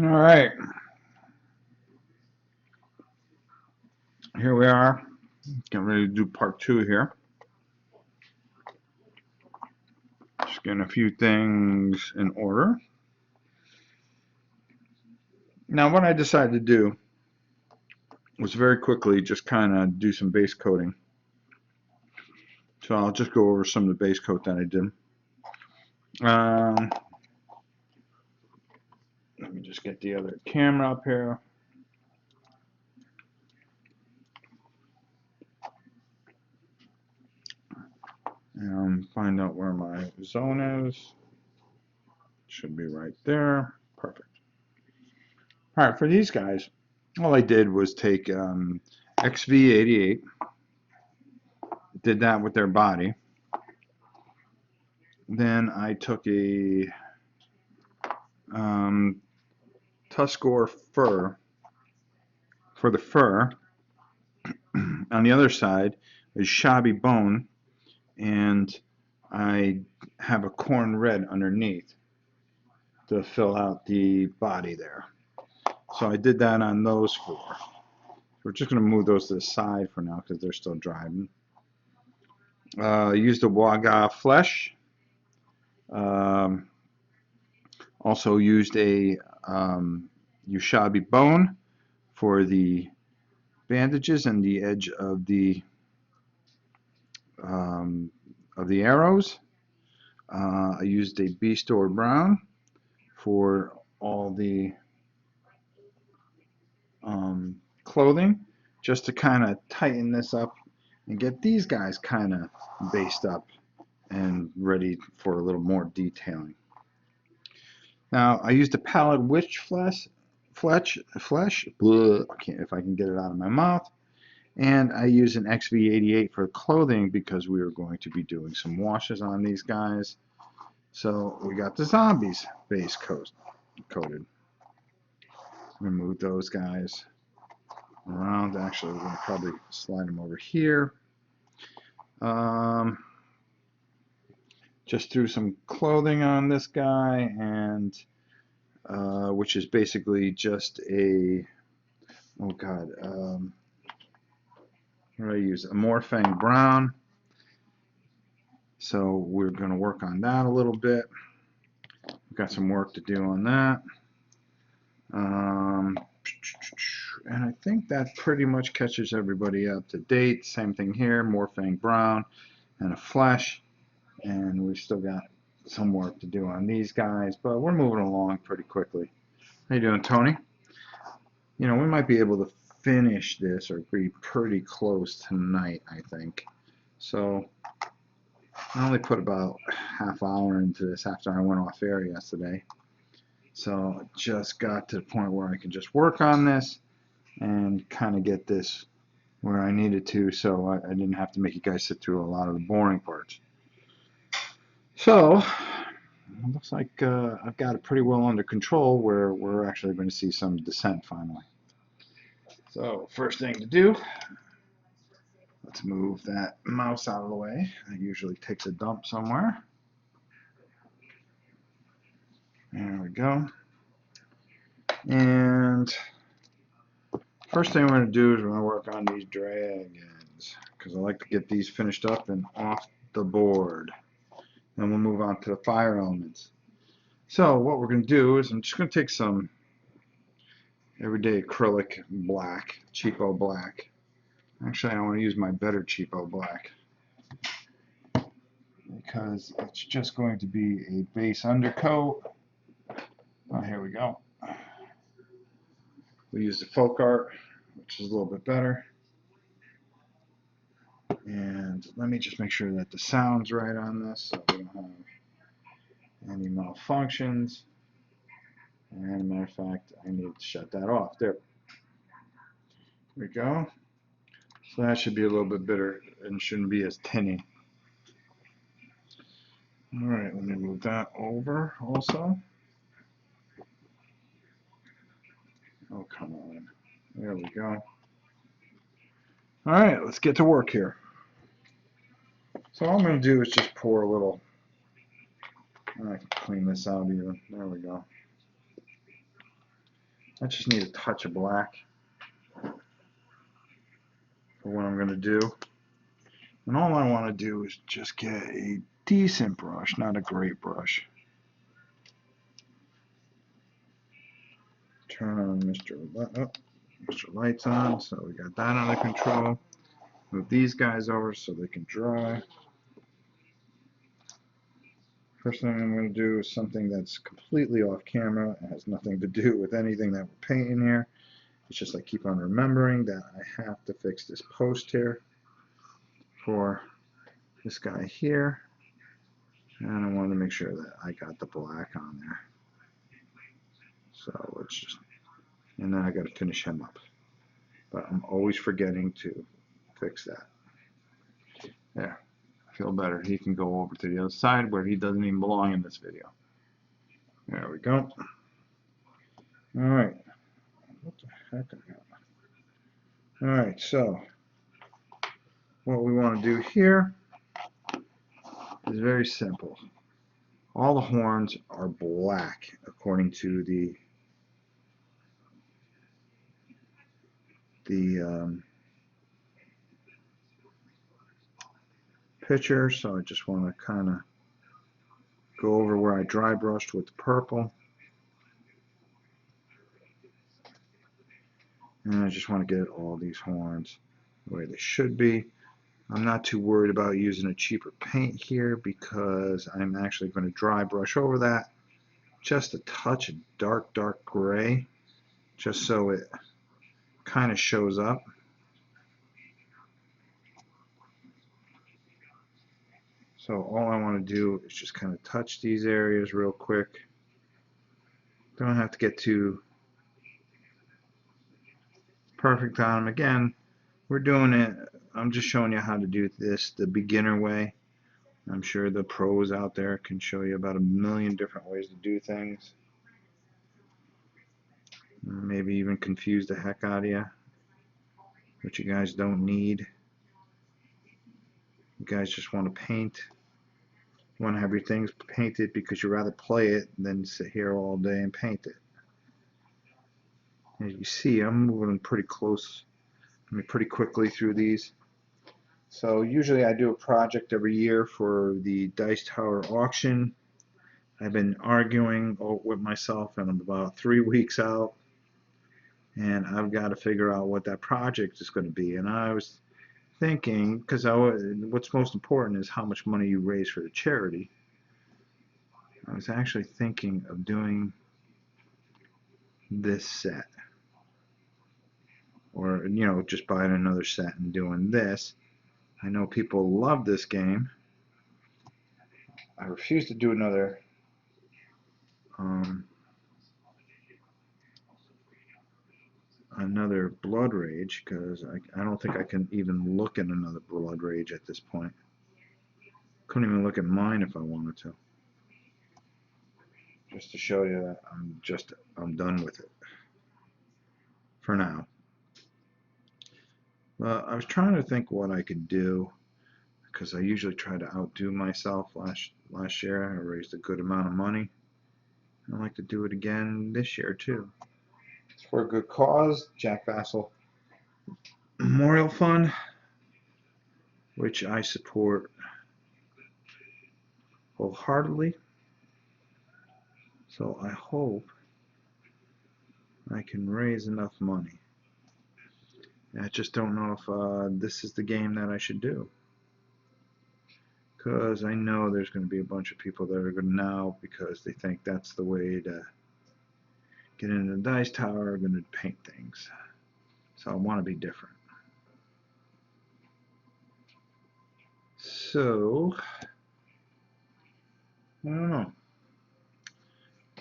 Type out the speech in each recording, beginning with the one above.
All right, here we are. Getting ready to do part two here. Just getting a few things in order. Now, what I decided to do was very quickly just kind of do some base coating. So I'll just go over some of the base coat that I did. Let me just get the other camera up here. And find out where my zone is. Should be right there. Perfect. All right, for these guys, all I did was take XV88, did that with their body. Then I took a Tuskor fur for the fur. On the other side is shabby bone, and I have a corn red underneath to fill out the body there. So I did that on those four. We're just going to move those to the side for now because they're still drying. Used the Waga flesh. Also used a Ushabti bone for the bandages and the edge of the arrows. I used a B-Store brown for all the clothing, just to kind of tighten this up and get these guys kind of based up and ready for a little more detailing. Now I used a Pallid Witch flesh. Bleh, I can't, if I can get it out of my mouth. And I use an XV88 for clothing because we are going to be doing some washes on these guys. So we got the zombies base coated. Remove those guys around. Actually, we're going to probably slide them over here. Just threw some clothing on this guy, and which is basically just a, oh god, what do I use? A Morphang brown. So we're going to work on that a little bit. We've got some work to do on that. And I think that pretty much catches everybody up to date. Same thing here, Morphang brown and a flesh. And we've still got some work to do on these guys, but we're moving along pretty quickly. How you doing, Tony? You know, we might be able to finish this or be pretty close tonight, I think. So I only put about half hour into this after I went off air yesterday. So just got to the point where I can just work on this and kind of get this where I needed to, so I didn't have to make you guys sit through a lot of the boring parts. So it looks like I've got it pretty well under control where we're actually going to see some descent finally. So first thing to do, let's move that mouse out of the way. It usually takes a dump somewhere. There we go. And first thing we're going to do is we're going to work on these dragons because I like to get these finished up and off the board. Then we'll move on to the fire elements. So what we're going to do is I'm just going to take some everyday acrylic black, cheapo black. Actually, I want to use my better cheapo black because it's just going to be a base undercoat. Oh, here we go. We use the folk art, which is a little bit better. And let me just make sure that the sound's right on this so we don't have any malfunctions. And as a matter of fact, I need to shut that off. There we go. So that should be a little bit better and shouldn't be as tinny. All right, let me move that over also. Oh, come on. There we go. All right, let's get to work here. So all I'm going to do is just pour a little. I can clean this out even. There we go. I just need a touch of black for what I'm going to do. And all I want to do is just get a decent brush, not a great brush. Turn on Mr. Lights on, so we got that under control. Move these guys over so they can dry. First thing I'm going to do is something that's completely off camera. It has nothing to do with anything that we're painting here. It's just I keep on remembering that I have to fix this post here for this guy here. And I wanted to make sure that I got the black on there. So let's just, and then I got to finish him up. But I'm always forgetting to fix that. There, I feel better. He can go over to the other side where he doesn't even belong in this video. There we go. All right. What the heck? All right, so what we want to do here is very simple. All the horns are black according to the picture, so I just want to kind of go over where I dry brushed with the purple, and I just want to get all these horns the way they should be. I'm not too worried about using a cheaper paint here because I'm actually going to dry brush over that just a touch of dark gray, just so it kind of shows up. So all I want to do is just kind of touch these areas real quick. Don't have to get too perfect on them. Again, we're doing it, I'm just showing you how to do this the beginner way. I'm sure the pros out there can show you about a million different ways to do things. Maybe even confuse the heck out of you, which you guys don't need. You guys just want to paint. You want to have your things painted because you'd rather play it than sit here all day and paint it. As you see, I'm moving pretty close, pretty quickly through these. So usually I do a project every year for the Dice Tower auction. I've been arguing with myself, and I'm about 3 weeks out, and I've got to figure out what that project is going to be. And I was thinking, because what's most important is how much money you raise for the charity. I was actually thinking of doing this set, or just buying another set and doing this. I know people love this game. I refuse to do another Blood Rage because I don't think I can even look at another Blood Rage at this point. Couldn't even look at mine if I wanted to. Just to show you that I'm done with it for now. I was trying to think what I could do because I usually try to outdo myself. Last year I raised a good amount of money. I'd like to do it again this year too. It's for a good cause, Jack Vassell Memorial Fund, which I support wholeheartedly. So I hope I can raise enough money. I just don't know if this is the game that I should do, because I know there's going to be a bunch of people that are going to now, because they think that's the way to get into the Dice Tower, are going to paint things. So I want to be different. So I don't know.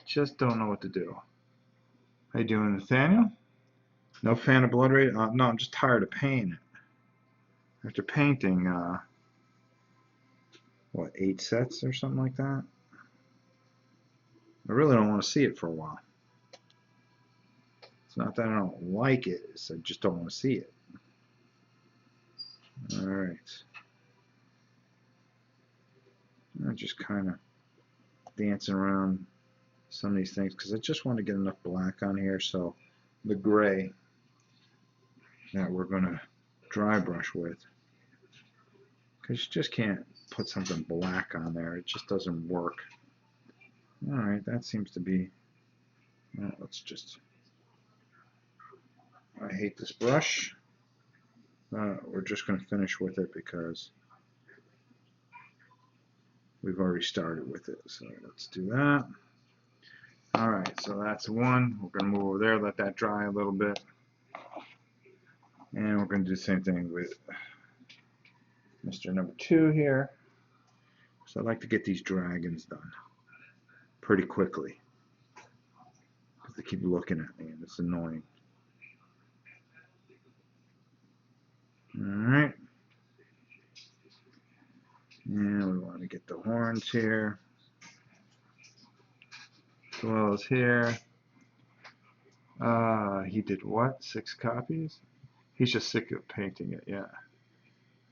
Just don't know what to do. How you doing, Nathaniel? No fan of Blood Rage? No, I'm just tired of painting it. After painting, what, 8 sets or something like that? I really don't want to see it for a while. It's not that I don't like it, it's I just don't want to see it. Alright. I'm just kind of dancing around some of these things because I just want to get enough black on here so the gray that we're going to dry brush with. Because you just can't put something black on there. It just doesn't work. Alright, that seems to be... Well, let's just... I hate this brush. We're just going to finish with it because we've already started with it. So let's do that. Alright, so that's one. We're going to move over there, let that dry a little bit. And we're going to do the same thing with Mr. Number 2 here. So I like to get these dragons done pretty quickly. Because they keep looking at me and it's annoying. Alright. And we want to get the horns here. As well as here. He did what? 6 copies? He's just sick of painting it, yeah.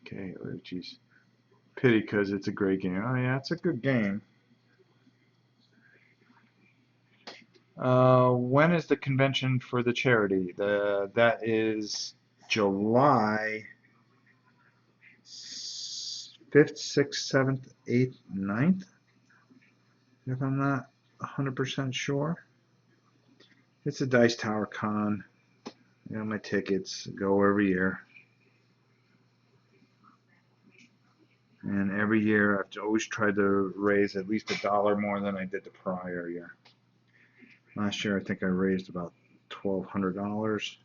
Okay, oh geez. Pity because it's a great game. Oh yeah, it's a good game. When is the convention for the charity? That is July 5th, 6th, 7th, 8th, 9th, if I'm not 100% sure. It's a Dice Tower Con. You know, my tickets go every year. And every year I've always tried to raise at least $1 more than I did the prior year. Last year I think I raised about $1,200.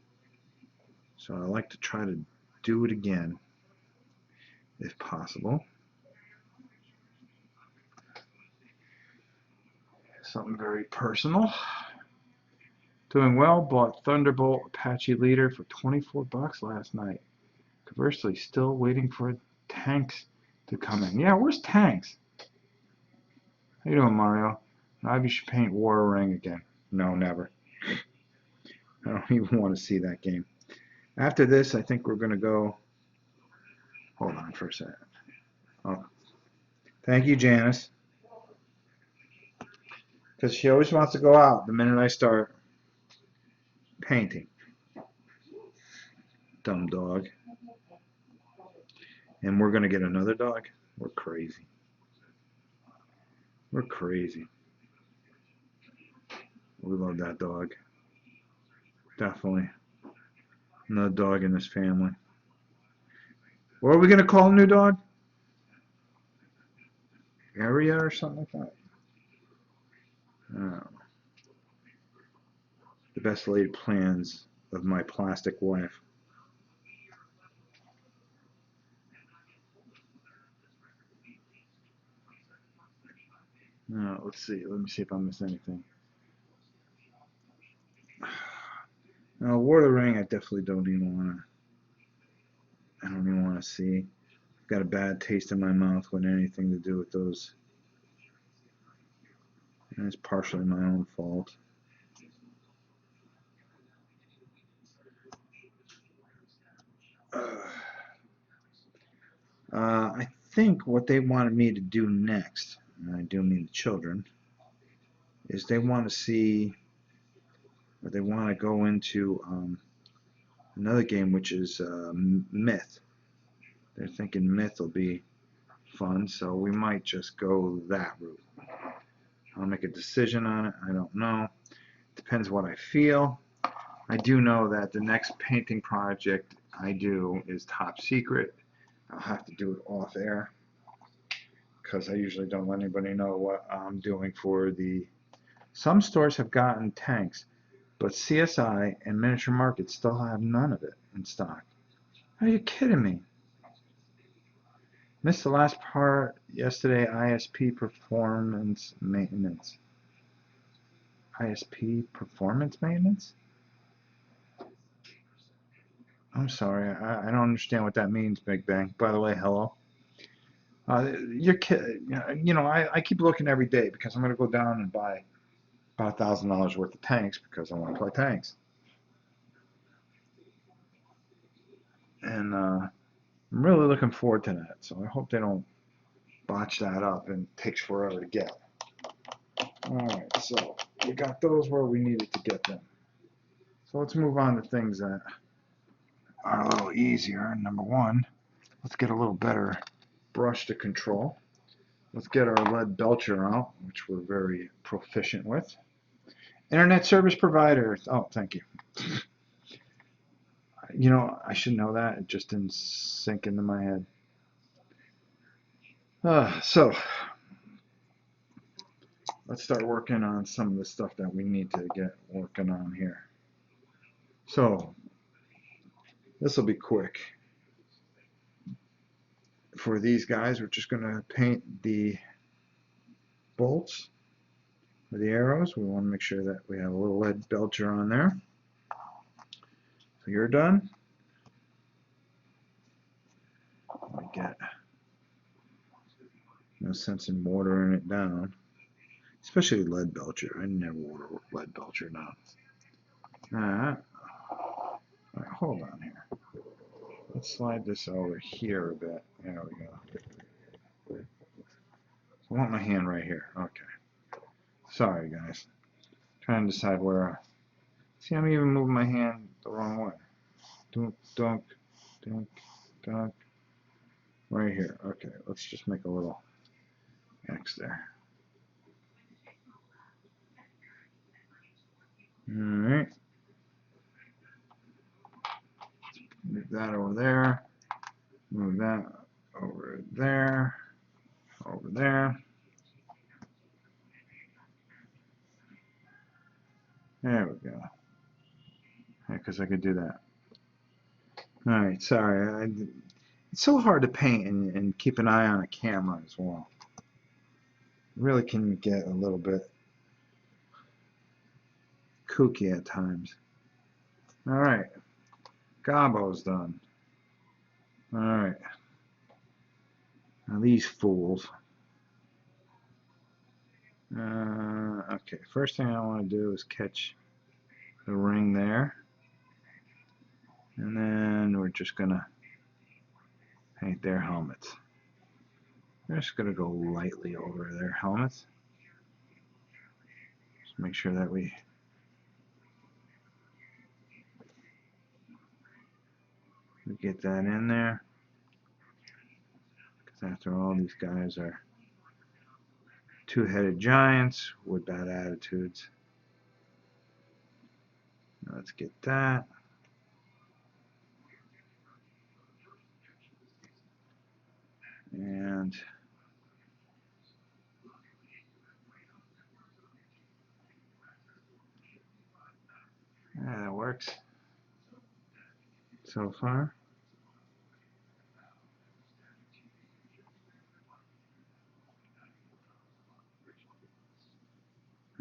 So I like to try to do it again if possible. Something very personal. Doing well, bought Thunderbolt Apache Leader for 24 bucks last night. Conversely, still waiting for Tanks to come in. Yeah, where's Tanks? How you doing, Mario? Maybe you should paint War Ring again. No, never. I don't even want to see that game. After this, I think we're going to go... Hold on for a second. Oh. Thank you, Janice. Because she always wants to go out the minute I start painting. Dumb dog. And we're going to get another dog? We're crazy. We're crazy. We love that dog. Definitely. Another dog in this family. What are we going to call a new dog? Area or something like that? Oh. The best laid plans of my plastic wife. Let's see. Let me see if I missed anything. Now, War of the Ring, I definitely don't even want to. I don't even want to see. I've got a bad taste in my mouth with anything to do with those. And it's partially my own fault. I think what they wanted me to do next, and I do mean the children, is they want to see, or they want to go into another game, which is Myth. They're thinking Myth will be fun, so we might just go that route. I'll make a decision on it. I don't know. Depends what I feel. I do know that the next painting project I do is top secret. I'll have to do it off air because I usually don't let anybody know what I'm doing for the... Some stores have gotten tanks, but CSI and Miniature Market still have none of it in stock. Are you kidding me? Missed the last part yesterday. ISP Performance Maintenance. ISP Performance Maintenance? I'm sorry, I don't understand what that means, Big Bang. By the way, hello. Your kid, you know, I keep looking every day because I'm going to go down and buy about $1,000 worth of tanks because I want to play tanks. And I'm really looking forward to that. So I hope they don't botch that up and it takes forever to get. Alright, so we got those where we needed to get them. So let's move on to things that are a little easier. Number one, let's get a little better brush to control. Let's get our lead belcher out, which we're very proficient with. Internet service provider. Oh, thank you. You know, I should know that. It just didn't sink into my head. So let's start working on some of the stuff that we need to get working on here. So this will be quick. For these guys, we're just going to paint the bolts with the arrows. We want to make sure that we have a little lead belcher on there. So you're done. I get no sense in watering it down, especially lead belcher. I never water lead belcher down. All right, hold on here. Let's slide this over here a bit. There we go. I want my hand right here. Okay. Sorry, guys. Trying to decide where. See, I'm even moving my hand the wrong way. Dunk, dunk, dunk, dunk. Right here. Okay, let's just make a little X there. Alright. Move that over there. Move that over there. Over there. There we go. Because I could do that. Alright, sorry. It's so hard to paint and keep an eye on a camera as well. It really can get a little bit kooky at times. Alright. Gobbo's done. Alright. Now these fools. Okay, first thing I want to do is catch the ring there. And then we're just going to paint their helmets. We're just going to go lightly over their helmets. Just make sure that we get that in there. Because after all, these guys are two-headed giants with bad attitudes. Now let's get that. And yeah, that works so far.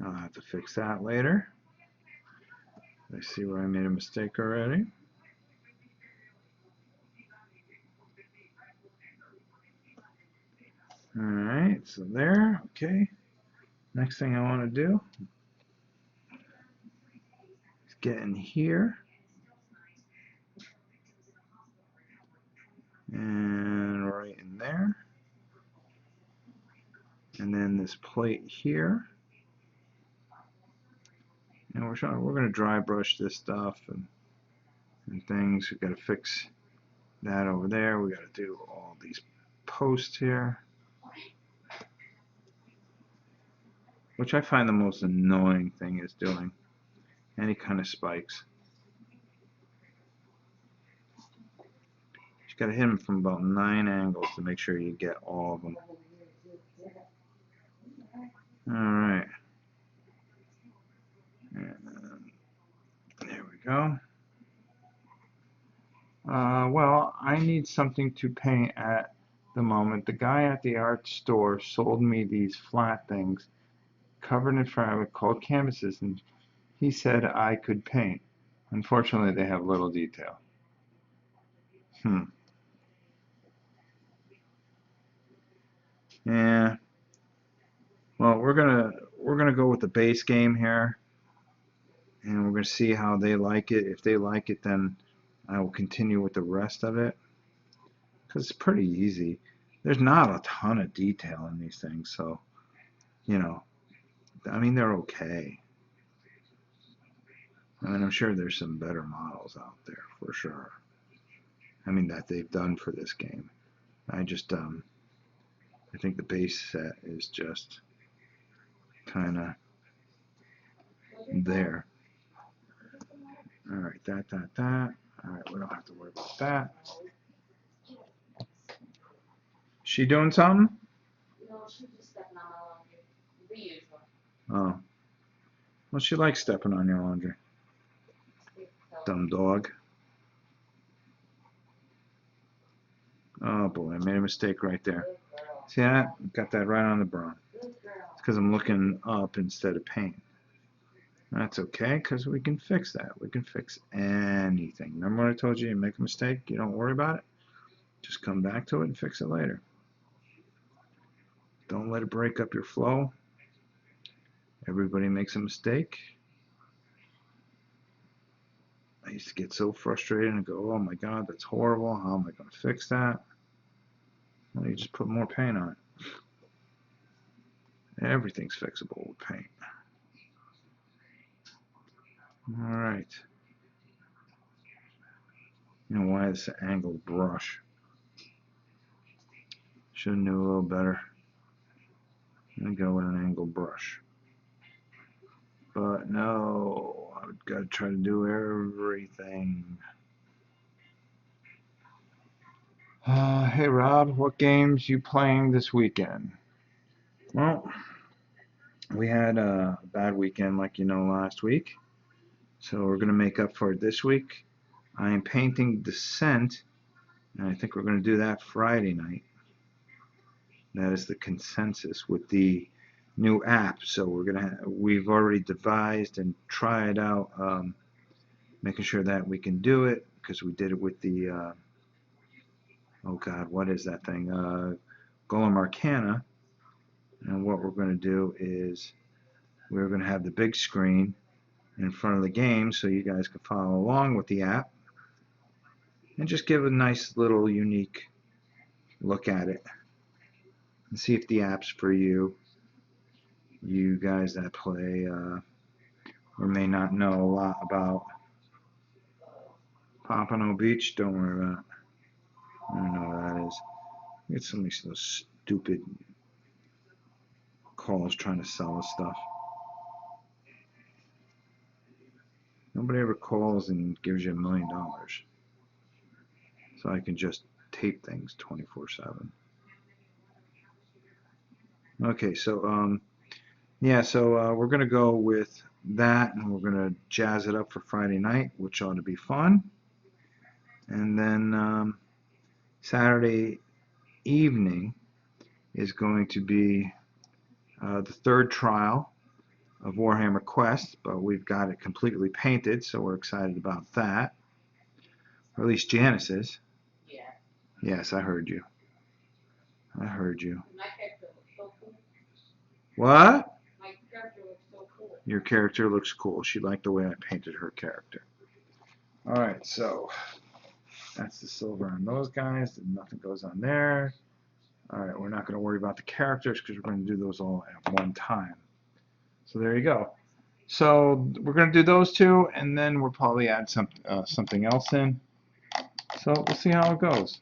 I'll have to fix that later. I see where I made a mistake already. Alright, so there, okay. Next thing I want to do is get in here. And right in there. And then this plate here. And we're going to dry brush this stuff and things. We've got to fix that over there. We got to do all these posts here, which I find the most annoying thing is doing any kind of spikes. You got to hit them from about 9 angles to make sure you get all of them. Alright. There we go. Well, I need something to paint at the moment. The guy at the art store sold me these flat things covered in fabric called canvases, and he said I could paint. Unfortunately, they have little detail. Yeah. Well, we're gonna go with the base game here, and we're gonna see how they like it. If they like it, then I will continue with the rest of it, because it's pretty easy. There's not a ton of detail in these things, so you know, I mean, they're okay. I mean, I'm sure there's some better models out there for sure. I mean, that they've done for this game. I just, I think the base set is just kind of there. All right, that. All right, we don't have to worry about that. She doing something? No, she's just stepping on my laundry. The usual. Oh. Well, she likes stepping on your laundry. Dumb dog. Oh boy, I made a mistake right there. Good girl. See that? Got that right on the brown. Good girl. It's because I'm looking up instead of paint. That's okay, because we can fix that. We can fix anything. Remember what I told you? You make a mistake, you don't worry about it. Just come back to it and fix it later. Don't let it break up your flow. Everybody makes a mistake. I used to get so frustrated and go, oh my God, that's horrible. How am I going to fix that? Well, you just put more paint on it. Everything's fixable with paint. All right. You know why this angled brush? Should have knew a little better. I'm gonna go with an angled brush. But no, I've got to try to do everything. Hey Rob, what games you playing this weekend? Well, we had a bad weekend like you know last week. So we're gonna make up for it this week. I am painting Descent, and I think we're gonna do that Friday night. That is the consensus with the new app. So we've already devised and tried out, making sure that we can do it because we did it with the oh God, what is that thing? Golem Arcana. And what we're going to do is we're going to have the big screen in front of the game so you guys can follow along with the app and just give a nice little unique look at it and see if the app's for you. You guys that play or may not know a lot about Pompano Beach, don't worry about it. I don't know what that is. Get so many those stupid calls trying to sell us stuff. Nobody ever calls and gives you $1 million. So I can just tape things 24/7. Okay, so yeah, so we're gonna go with that, and we're gonna jazz it up for Friday night, which ought to be fun. And then Saturday evening is going to be the third trial of Warhammer Quest, but we've got it completely painted, so we're excited about that. Or at least Janice is. Yeah. Yes, I heard you. I heard you. My character looks so cool. What? My character looks so cool. Your character looks cool. She liked the way I painted her character. Alright, so that's the silver on those guys. Nothing goes on there. Alright, we're not going to worry about the characters because we're going to do those all at one time. So there you go. So we're going to do those two, and then we'll probably add something else in. So we'll see how it goes.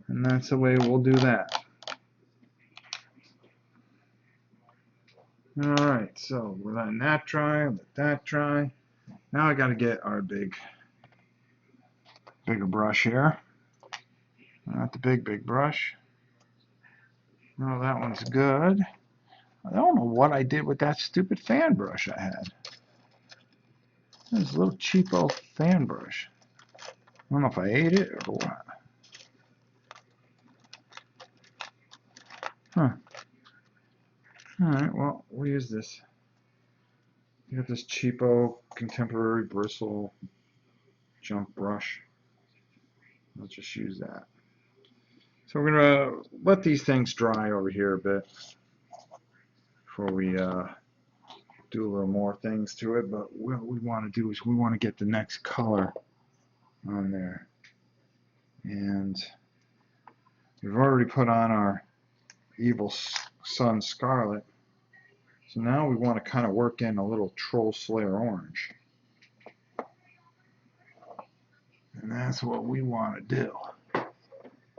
And that's the way we'll do that. Alright, so we're letting that dry, let that dry. Now I got to get our bigger brush here. Not the big brush. No, that one's good. I don't know what I did with that stupid fan brush I had. It was a little cheapo fan brush. I don't know if I ate it or what. Huh. Alright, well, we'll use this. You got this cheapo contemporary bristle jump brush. Let's just use that. So we're going to let these things dry over here a bit before we do a little more things to it. But what we want to do is we want to get the next color on there. And we've already put on our Evil Sun Scarlet. So now we want to kind of work in a little Troll Slayer orange. And that's what we want to do.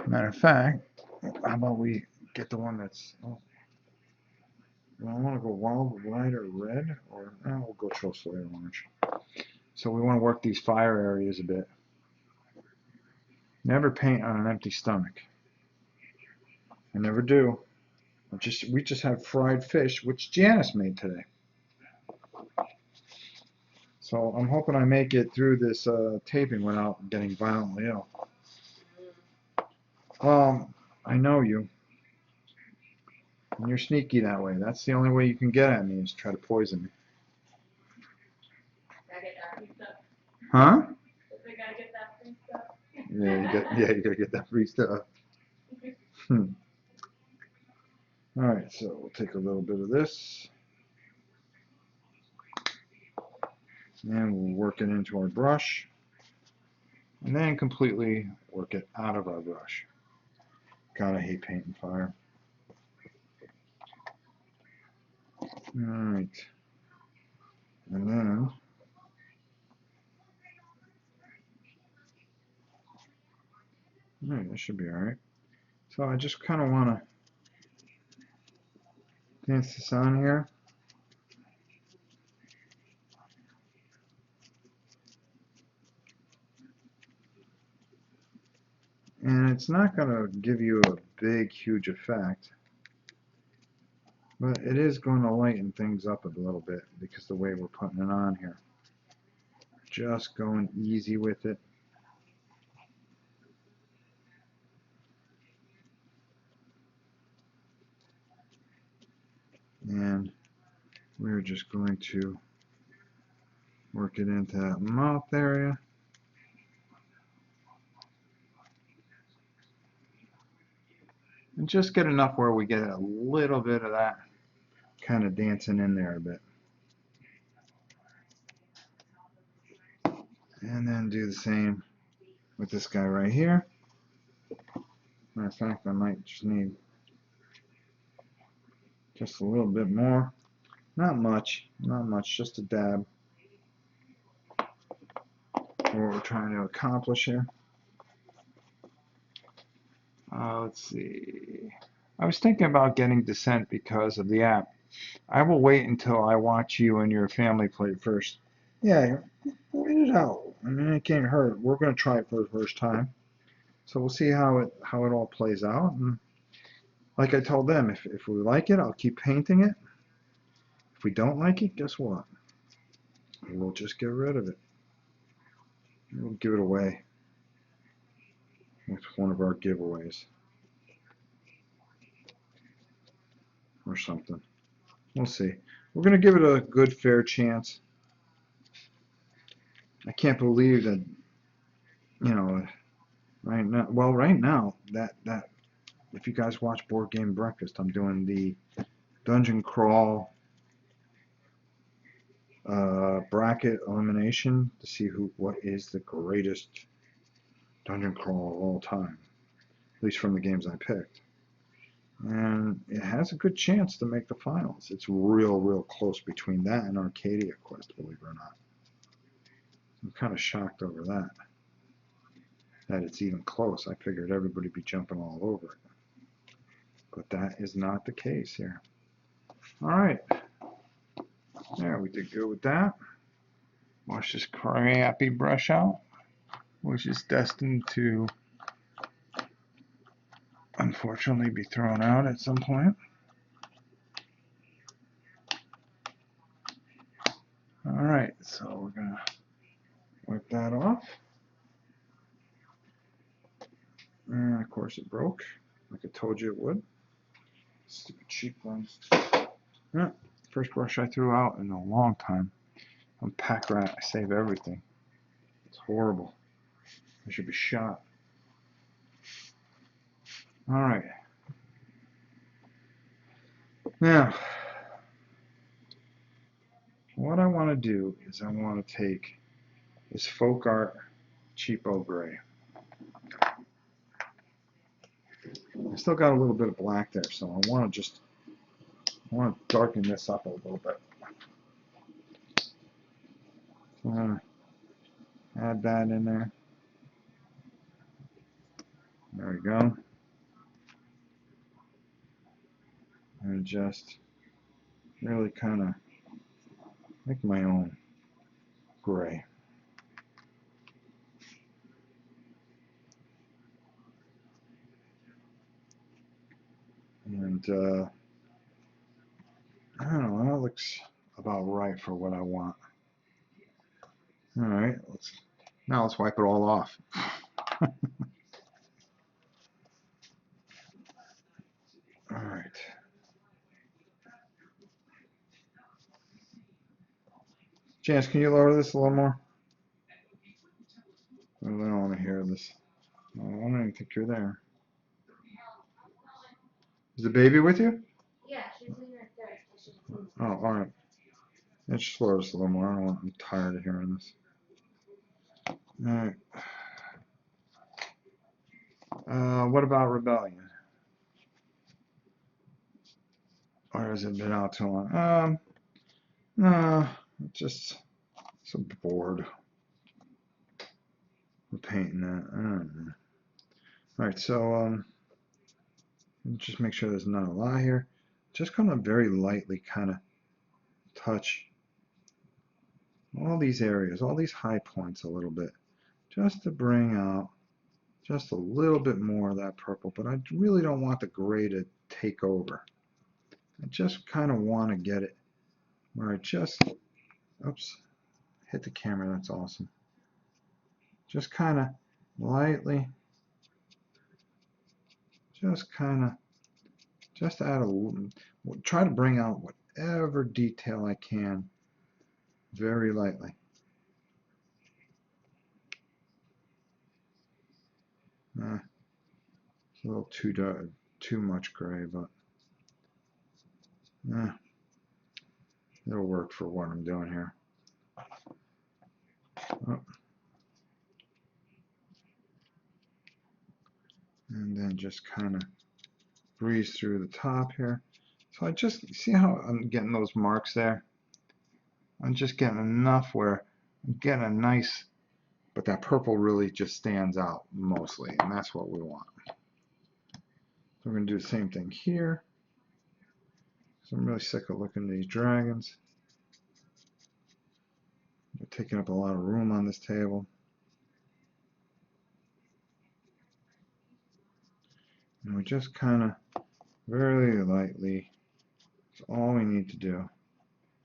Matter of fact, how about we get the one that's, oh, do I want to go wild, white, or red? Or, we'll go Troll Slayer orange. So we want to work these fire areas a bit. Never paint on an empty stomach. I never do. We just had fried fish, which Janice made today. So I'm hoping I make it through this taping without getting violently ill. I know you. And you're sneaky that way. That's the only way you can get at me, is try to poison me. Gotta get that free stuff. Huh? They gotta get that free stuff. Yeah, you gotta get that free stuff. Alright, so we'll take a little bit of this. And we'll work it into our brush. And then completely work it out of our brush. God, I hate paint and fire. Alright. And then alright, that should be alright. So I just kind of want to dance this on here. And it's not going to give you a big, huge effect. But it is going to lighten things up a little bit because the way we're putting it on here. Just going easy with it. And we're just going to work it into that mouth area. And just get enough where we get a little bit of that kind of dancing in there a bit. And then do the same with this guy right here. Matter of fact, I might just need just a little bit more. Not much, just a dab. What we're trying to accomplish here. Let's see. I was thinking about getting Descent because of the app. I will wait until I watch you and your family play it first. Yeah, wait it out. I mean, it can't hurt. We're going to try it for the first time. So we'll see how it all plays out. And like I told them, if we like it, I'll keep painting it. If we don't like it, guess what? We'll just get rid of it. We'll give it away. It's one of our giveaways. Or something. We'll see. We're going to give it a good, fair chance. I can't believe that, you know, right now, that if you guys watch Board Game Breakfast, I'm doing the Dungeon Crawl bracket elimination to see what is the greatest dungeon crawl of all time, at least from the games I picked. And it has a good chance to make the finals. It's real close between that and Arcadia Quest, believe it or not. I'm kind of shocked over that it's even close. I figured everybody would be jumping all over it. But that is not the case here. Alright. There, we did good with that. Wash this crappy brush out, which is destined to unfortunately be thrown out at some point. Alright, so we're going to wipe that off. And of course it broke, like I told you it would. Stupid cheap ones. Yeah, first brush I threw out in a long time. I'm pack rat, I save everything. It's horrible. I should be shot. Alright. Now, what I want to do is I want to take this Folk Art Cheapo Gray. I still got a little bit of black there, so I want to just I want to darken this up a little bit. So I'm going to add that in there. There we go. And just really kind of make my own gray. And I don't know, that looks about right for what I want. All right, now let's wipe it all off. All right. Janice, can you lower this a little more? I don't want to hear this. I don't even think you're there. Is the baby with you? Yeah, she's in her third session. Oh, all right. Let's just lower this a little more. I'm tired of hearing this. All right. What about Rebellion? Or has it been out too long? No, just so bored with painting that. I don't know. All right, so just make sure there's not a lot here. Just gonna very lightly kind of touch all these areas, all these high points a little bit, just to bring out just a little bit more of that purple. But I really don't want the gray to take over. I just kind of want to get it where it just, oops, hit the camera. That's awesome. Just kind of lightly, just add try to bring out whatever detail I can very lightly. It's a little too dark, too much gray, but it'll work for what I'm doing here. Oh. And then just kind of breeze through the top here. So I just see how I'm getting those marks there. I'm just getting enough where I'm getting a nice, but that purple really just stands out mostly, and that's what we want. So we're going to do the same thing here. So I'm really sick of looking at these dragons. They're taking up a lot of room on this table. And we just kind of very lightly, that's all we need to do.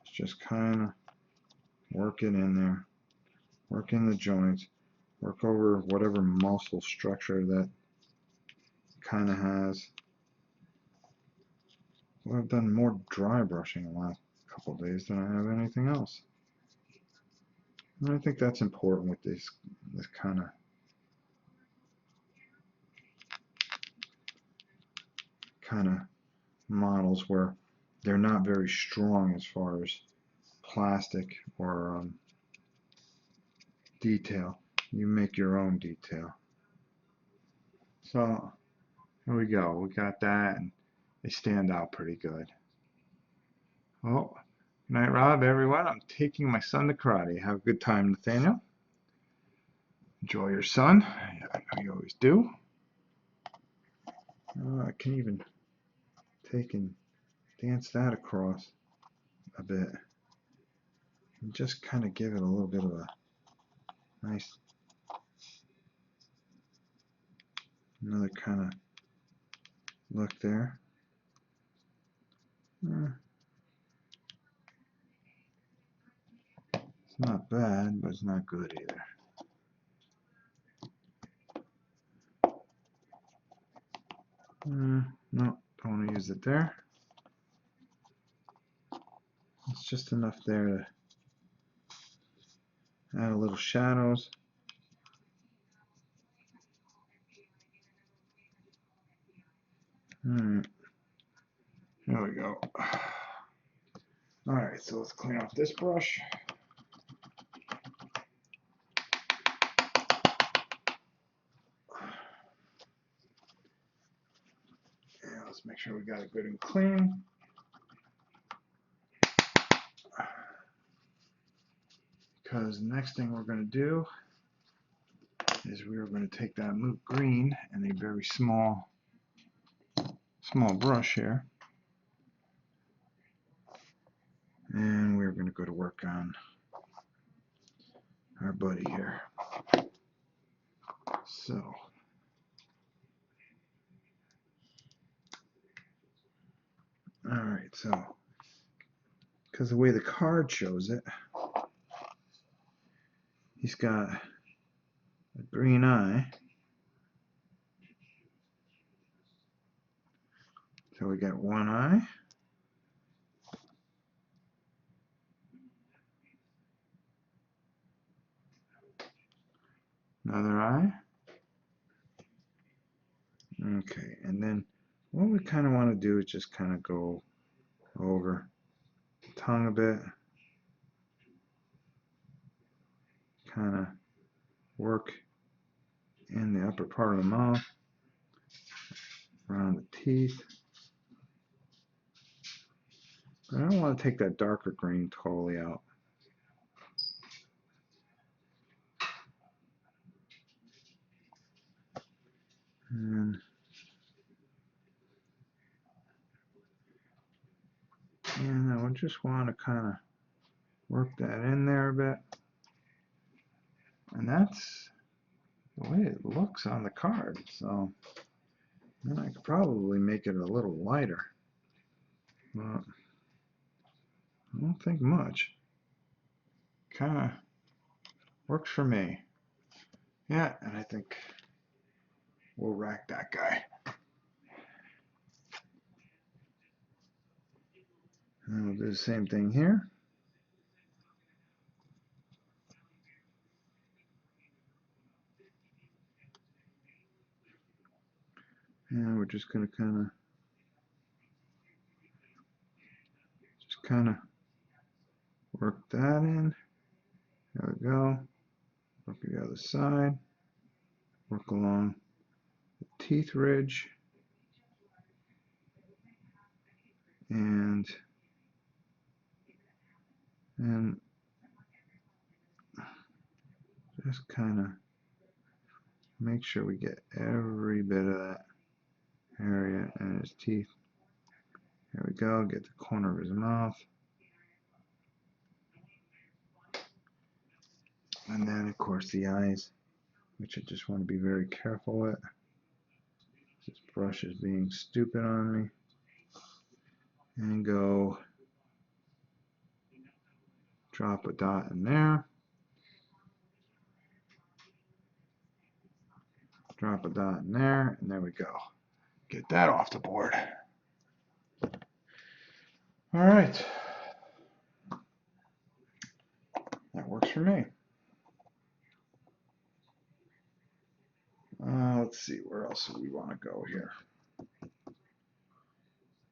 Is just kind of work it in there, work in the joints, work over whatever muscle structure that kind of has. Well, I've done more dry brushing the last couple of days than I have anything else. And I think that's important with this kind of models where they're not very strong as far as plastic or detail. You make your own detail. So here we go. We got that, and they stand out pretty good. Well, good night, Rob, everyone. I'm taking my son to karate. Have a good time, Nathaniel. Enjoy your son. I know you always do. I can even take and dance that across a bit. And just kind of give it a little bit of a nice, another kind of look there. It's not bad, but it's not good either. No, don't want to use it there. It's just enough there to add a little shadows. Alright, there we go. Alright, so let's clean off this brush. And let's make sure we got it good and clean. because the next thing we're going to do is we are going to take that Moot Green and a very small brush here, and we're going to go to work on our buddy here. So alright, so because the way the card shows it, he's got a green eye. So we got one eye. Another eye. Okay, and then what we kind of want to do is just kind of go over the tongue a bit. Kind of work in the upper part of the mouth, around the teeth. But I don't want to take that darker green totally out. And I would just want to kind of work that in there a bit. And that's the way it looks on the card. So then I could probably make it a little lighter. But I don't think much. Kind of works for me. Yeah, and I think we'll rack that guy. And we'll do the same thing here. And we're just going to kind of work that in. There we go. Work the other side. Work along the teeth ridge. And just kind of make sure we get every bit of that area in his teeth. There we go. Get the corner of his mouth. And then, of course, the eyes, which I just want to be very careful with. This brush is being stupid on me. And go drop a dot in there. Drop a dot in there, and there we go. Get that off the board. All right. That works for me. Let's see, where else do we want to go here?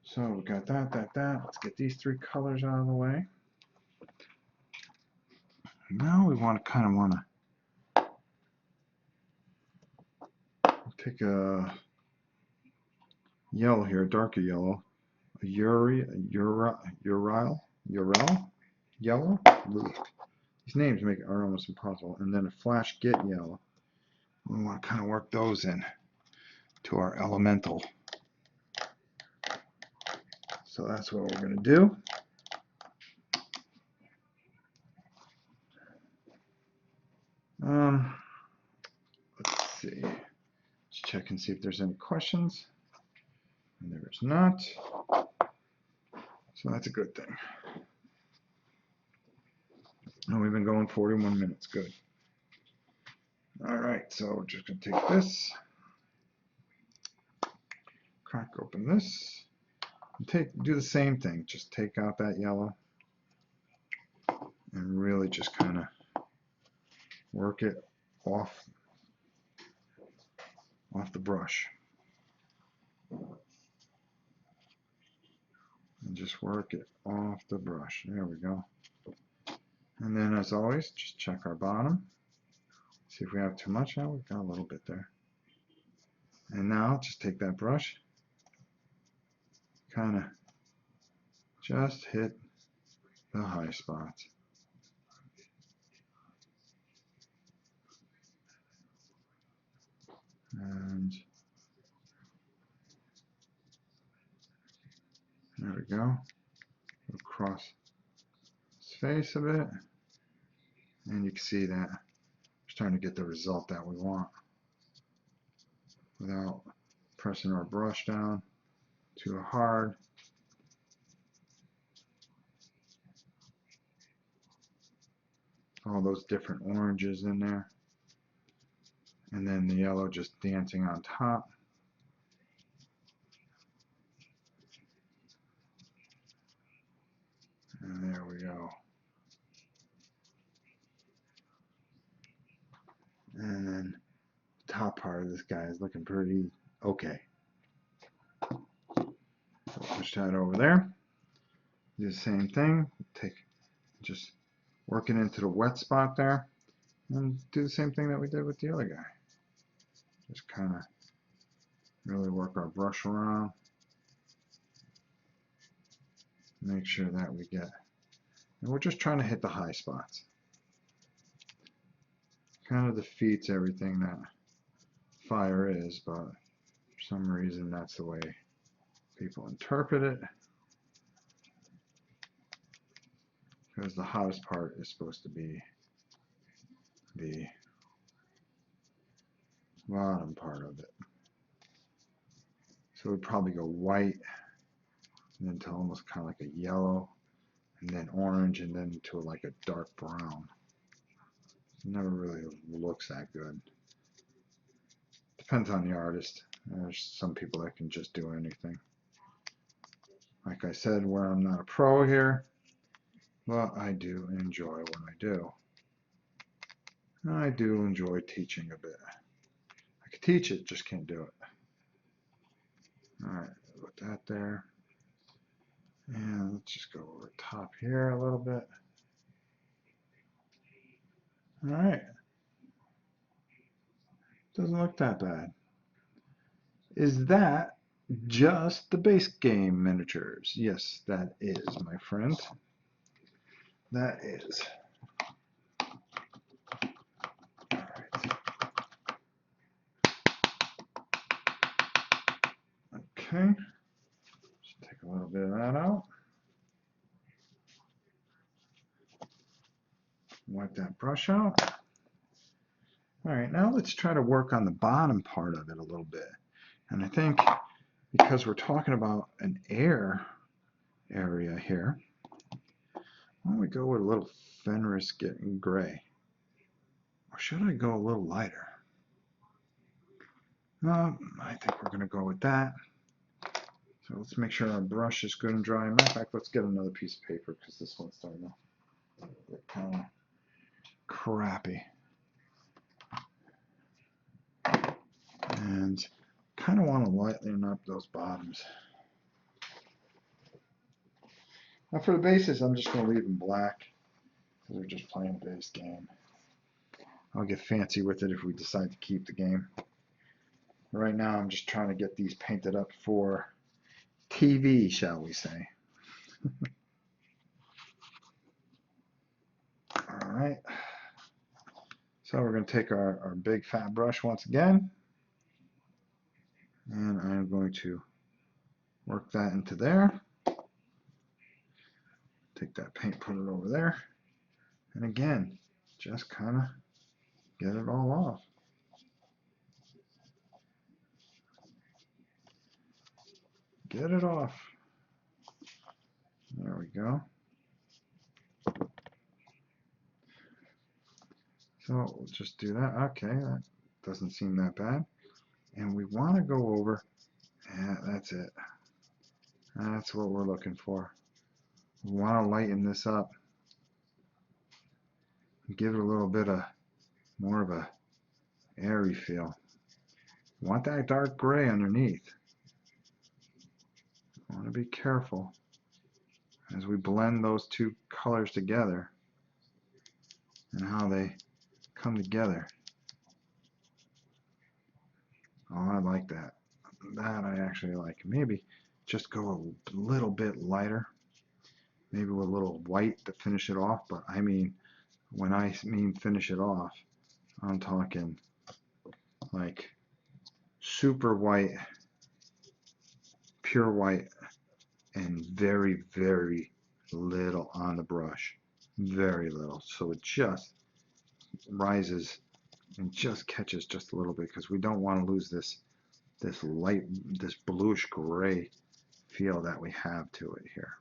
So we got that. Let's get these three colors out of the way. Now we want to take a yellow here, darker yellow, a Ural yellow. These names are almost impossible. And then a Flash Git yellow. We want to kind of work those in to our elemental. So that's what we're going to do. Let's see. Let's check and see if there's any questions. And there's not. So that's a good thing. And we've been going 41 minutes. Good. All right, so we're just going to take this, crack open this, and do the same thing. Just take out that yellow and really just kind of work it off the brush. And just work it off the brush. There we go. And then, as always, just check our bottom. See if we have too much. Now we've got a little bit there. And now just take that brush, kind of just hit the high spots. we go. Across his face a bit. And you can see that we're starting to get the result that we want without pressing our brush down too hard. All those different oranges in there. And then the yellow just dancing on top. And there we go. And then the top part of this guy is looking pretty okay. So push that over there. Do the same thing. Just work it into the wet spot there. And do the same thing that we did with the other guy. Just kind of really work our brush around. Make sure that we get, and we're just trying to hit the high spots. Kind of defeats everything that fire is, but for some reason that's the way people interpret it. Because the hottest part is supposed to be the bottom part of it. So we'd probably go white, and then to almost kind of like a yellow, and then orange, and then to like a dark brown. It never really looks that good. Depends on the artist. There's some people that can just do anything. Like I said, where I'm not a pro here, but I do enjoy what I do. And I do enjoy teaching a bit. I could teach it, just can't do it. Alright, put that there. And let's just go over top here a little bit. Alright. Doesn't look that bad. Is that just the base game miniatures? Yes, that is, my friend. That is. Alright. Okay. Just take a little bit of that out. Wipe that brush out. Alright, now let's try to work on the bottom part of it a little bit. And I think because we're talking about an air area here, why don't we go with a little Fenris getting gray? Or should I go a little lighter? No, I think we're going to go with that. So let's make sure our brush is good and dry. Matter of fact, let's get another piece of paper because this one's starting to get kind of crappy. And kind of want to lighten up those bottoms. Now for the bases, I'm just going to leave them black because we're just playing a base game. I'll get fancy with it if we decide to keep the game. Right now, I'm just trying to get these painted up for TV, shall we say. All right. So we're going to take our big fat brush once again. And I'm going to work that into there. Take that paint, put it over there. And again, just kind of get it all off. Get it off. There we go. So we'll just do that. Okay, that doesn't seem that bad. And we want to go over, yeah, that's it. That's what we're looking for. We want to lighten this up. Give it a little bit of more of a airy feel. We want that dark gray underneath. I want to be careful as we blend those two colors together and how they come together. Oh, I like that. That I actually like. Maybe just go a little bit lighter. Maybe with a little white to finish it off. But I mean, when I mean finish it off, I'm talking like super white, pure white, and very, very little on the brush. Very little. So it just rises and just catches just a little bit because we don't want to lose this light, this bluish gray feel that we have to it here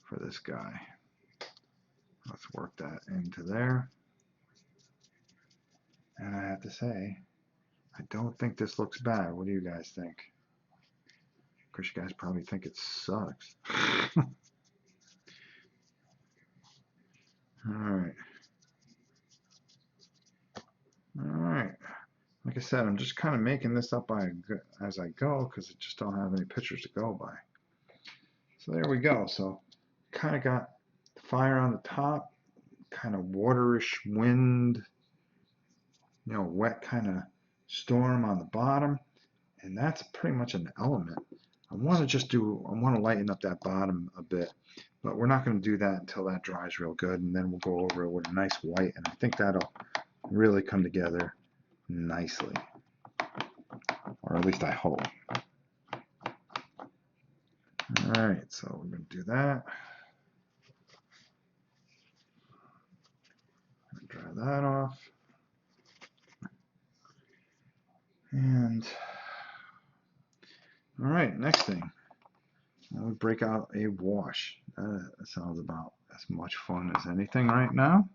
for this guy. Let's work that into there. And I have to say, I don't think this looks bad. What do you guys think? Of course, you guys probably think it sucks. Alright. Alright. Like I said, I'm just kind of making this up as I go because I just don't have any pictures to go by. So there we go. So kind of got the fire on the top, kind of waterish wind, you know, wet kind of storm on the bottom, and that's pretty much an element. I want to lighten up that bottom a bit, but we're not going to do that until that dries real good, and then we'll go over it with a nice white, and I think that'll really come together nicely, or at least I hope. Alright, so we're going to do that. Dry that off. And alright, next thing. I would break out a wash. That sounds about as much fun as anything right now.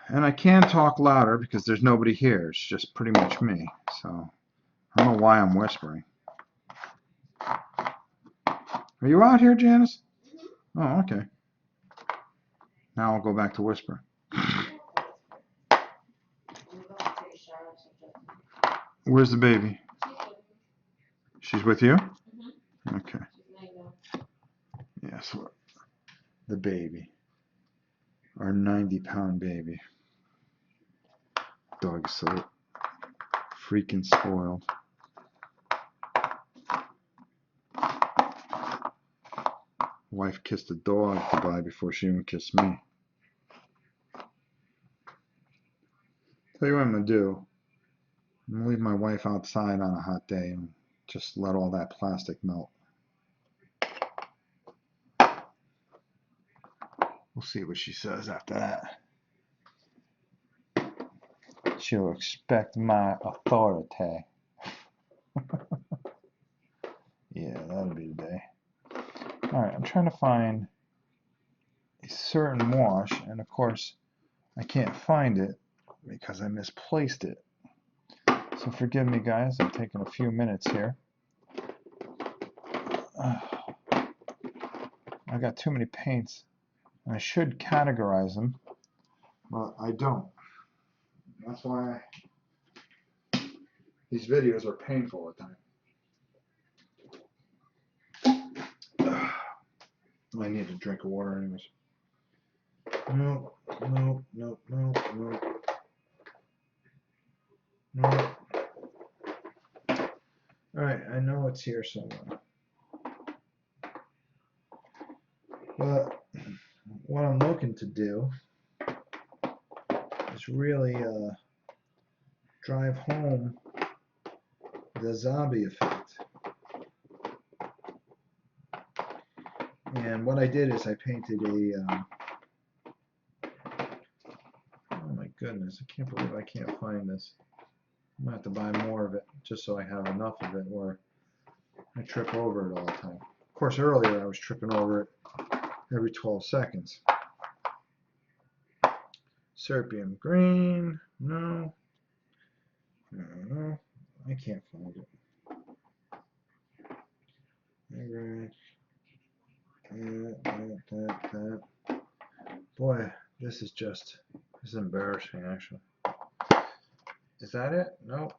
And I can talk louder because there's nobody here. It's just pretty much me. So I don't know why I'm whispering. Are you out here, Janice? Oh, okay. Now I'll go back to whisper. Where's the baby? She's with you? Okay. Yeah, so the baby. Our 90-pound baby. Dog's so freaking spoiled. Wife kissed the dog goodbye before she even kissed me. Tell you what I'm going to do. I'm going to leave my wife outside on a hot day and just let all that plastic melt. We'll see what she says after that. She'll expect my authority. Yeah, that'll be the day. Alright, I'm trying to find a certain wash, and of course I can't find it because I misplaced it. So forgive me, guys, I'm taking a few minutes here. I got too many paints. I should categorize them, but I don't. That's why these videos are painful at times. I need a drink of water anyways. Nope, nope, nope, nope, nope. Nope. Alright, I know it's here somewhere. But what I'm looking to do is really drive home the zombie effect. And what I did is I painted a oh my goodness, I can't believe I can't find this. I'm going to have to buy more of it just so I have enough of it where I trip over it all the time. Of course, earlier I was tripping over it every 12 seconds. Serpium green, no. No, I can't find it. That. Boy, this is embarrassing actually. Is that it? Nope.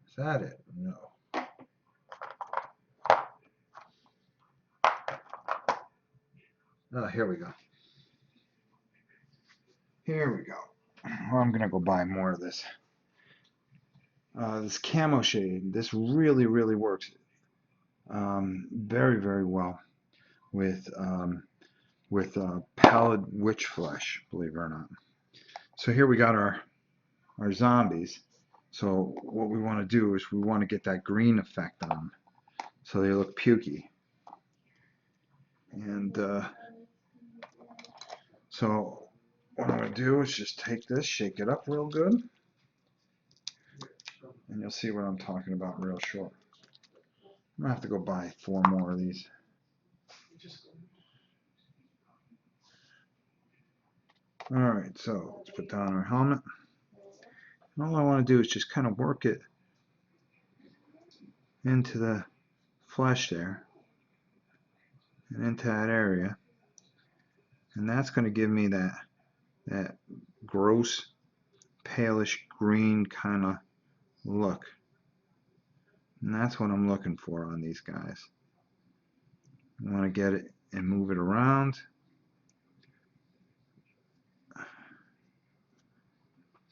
Is that it? No. Oh, here we go. Here we go. Well, I'm gonna go buy more of this. This camo shade. This really, really works. Very, very well with pallid witch flesh, believe it or not. So here we got our zombies, So what we want to do is we want to get that green effect on them, so they look pukey. And so what I'm going to do is just take this, shake it up real good, and you'll see what I'm talking about real short. I'm going to have to go buy 4 more of these. Alright, so let's put down our helmet. And all I want to do is just kind of work it into the flesh there and into that area. And that's going to give me that gross, palish green kind of look. And that's what I'm looking for on these guys. I want to get it and move it around.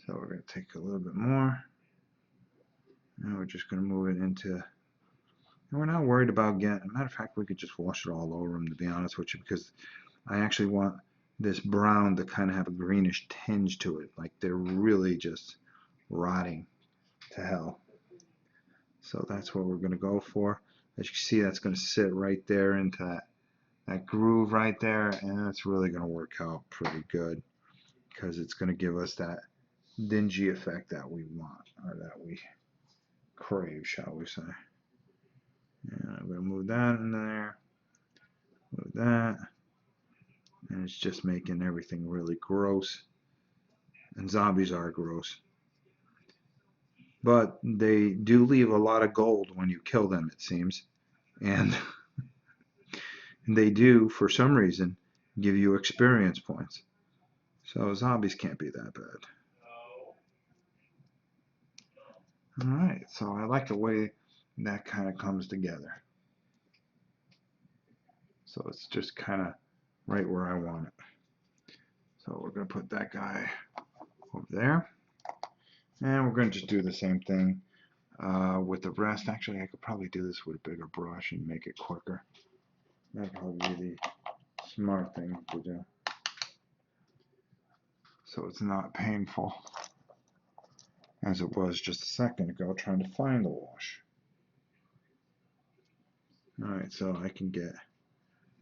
So we're going to take a little bit more. And we're just going to move it into, and we're not worried about getting, matter of fact, we could just wash it all over them, to be honest with you, because I actually want this brown to kind of have a greenish tinge to it, like they're really just rotting to hell. So that's what we're going to go for. As you can see, that's going to sit right there into that groove right there, and that's really going to work out pretty good because it's going to give us that dingy effect that we want, or that we crave, shall we say. And I'm going to move that in there, move that, and it's just making everything really gross. And zombies are gross. But they do leave a lot of gold when you kill them, it seems. And they do, for some reason, give you experience points. So zombies can't be that bad. Alright, so I like the way that kind of comes together. So it's just kind of right where I want it. So we're going to put that guy over there. And we're going to just do the same thing with the rest. Actually, I could probably do this with a bigger brush and make it quicker. That'd probably be the smart thing to do. So it's not painful as it was just a second ago trying to find the wash. Alright, so I can get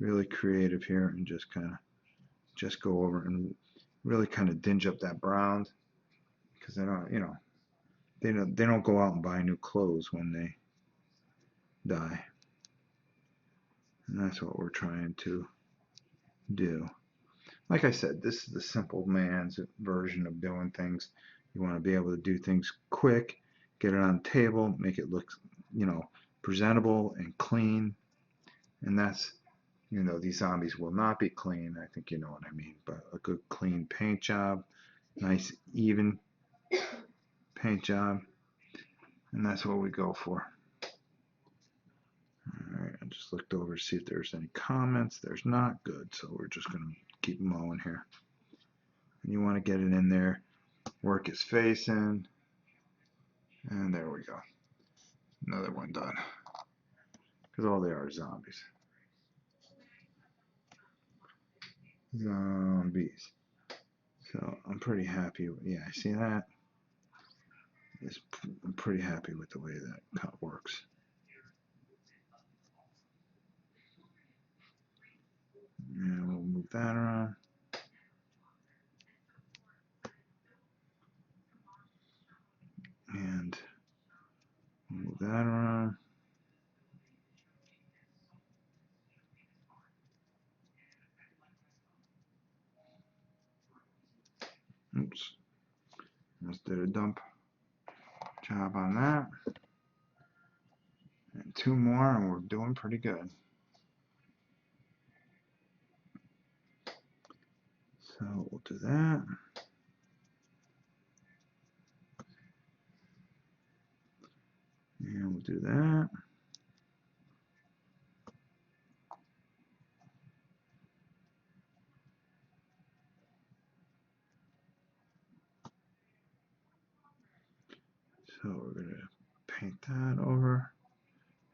really creative here and just kind of just go over and really kind of dinge up that brown, because they don't, you know, they don't go out and buy new clothes when they die. And that's what we're trying to do. Like I said, this is the simple man's version of doing things. You want to be able to do things quick, get it on the table, make it look, you know, presentable and clean. And that's, you know, these zombies will not be clean. I think you know what I mean. But a good clean paint job, nice even paint job, and that's what we go for. Alright, I just looked over to see if there's any comments. There's not. Good. So we're just going to keep mowing here. And you want to get it in there, work his face in, and there we go. Another one done. Because all they are zombies. Zombies. So I'm pretty happy. Yeah, I see that. I'm pretty happy with the way that cut works. And we'll move that around. And move that around. Oops. Almost did a dump job on that. And 2 more and we're doing pretty good. So we'll do that. And we'll do that. So we're going to paint that over.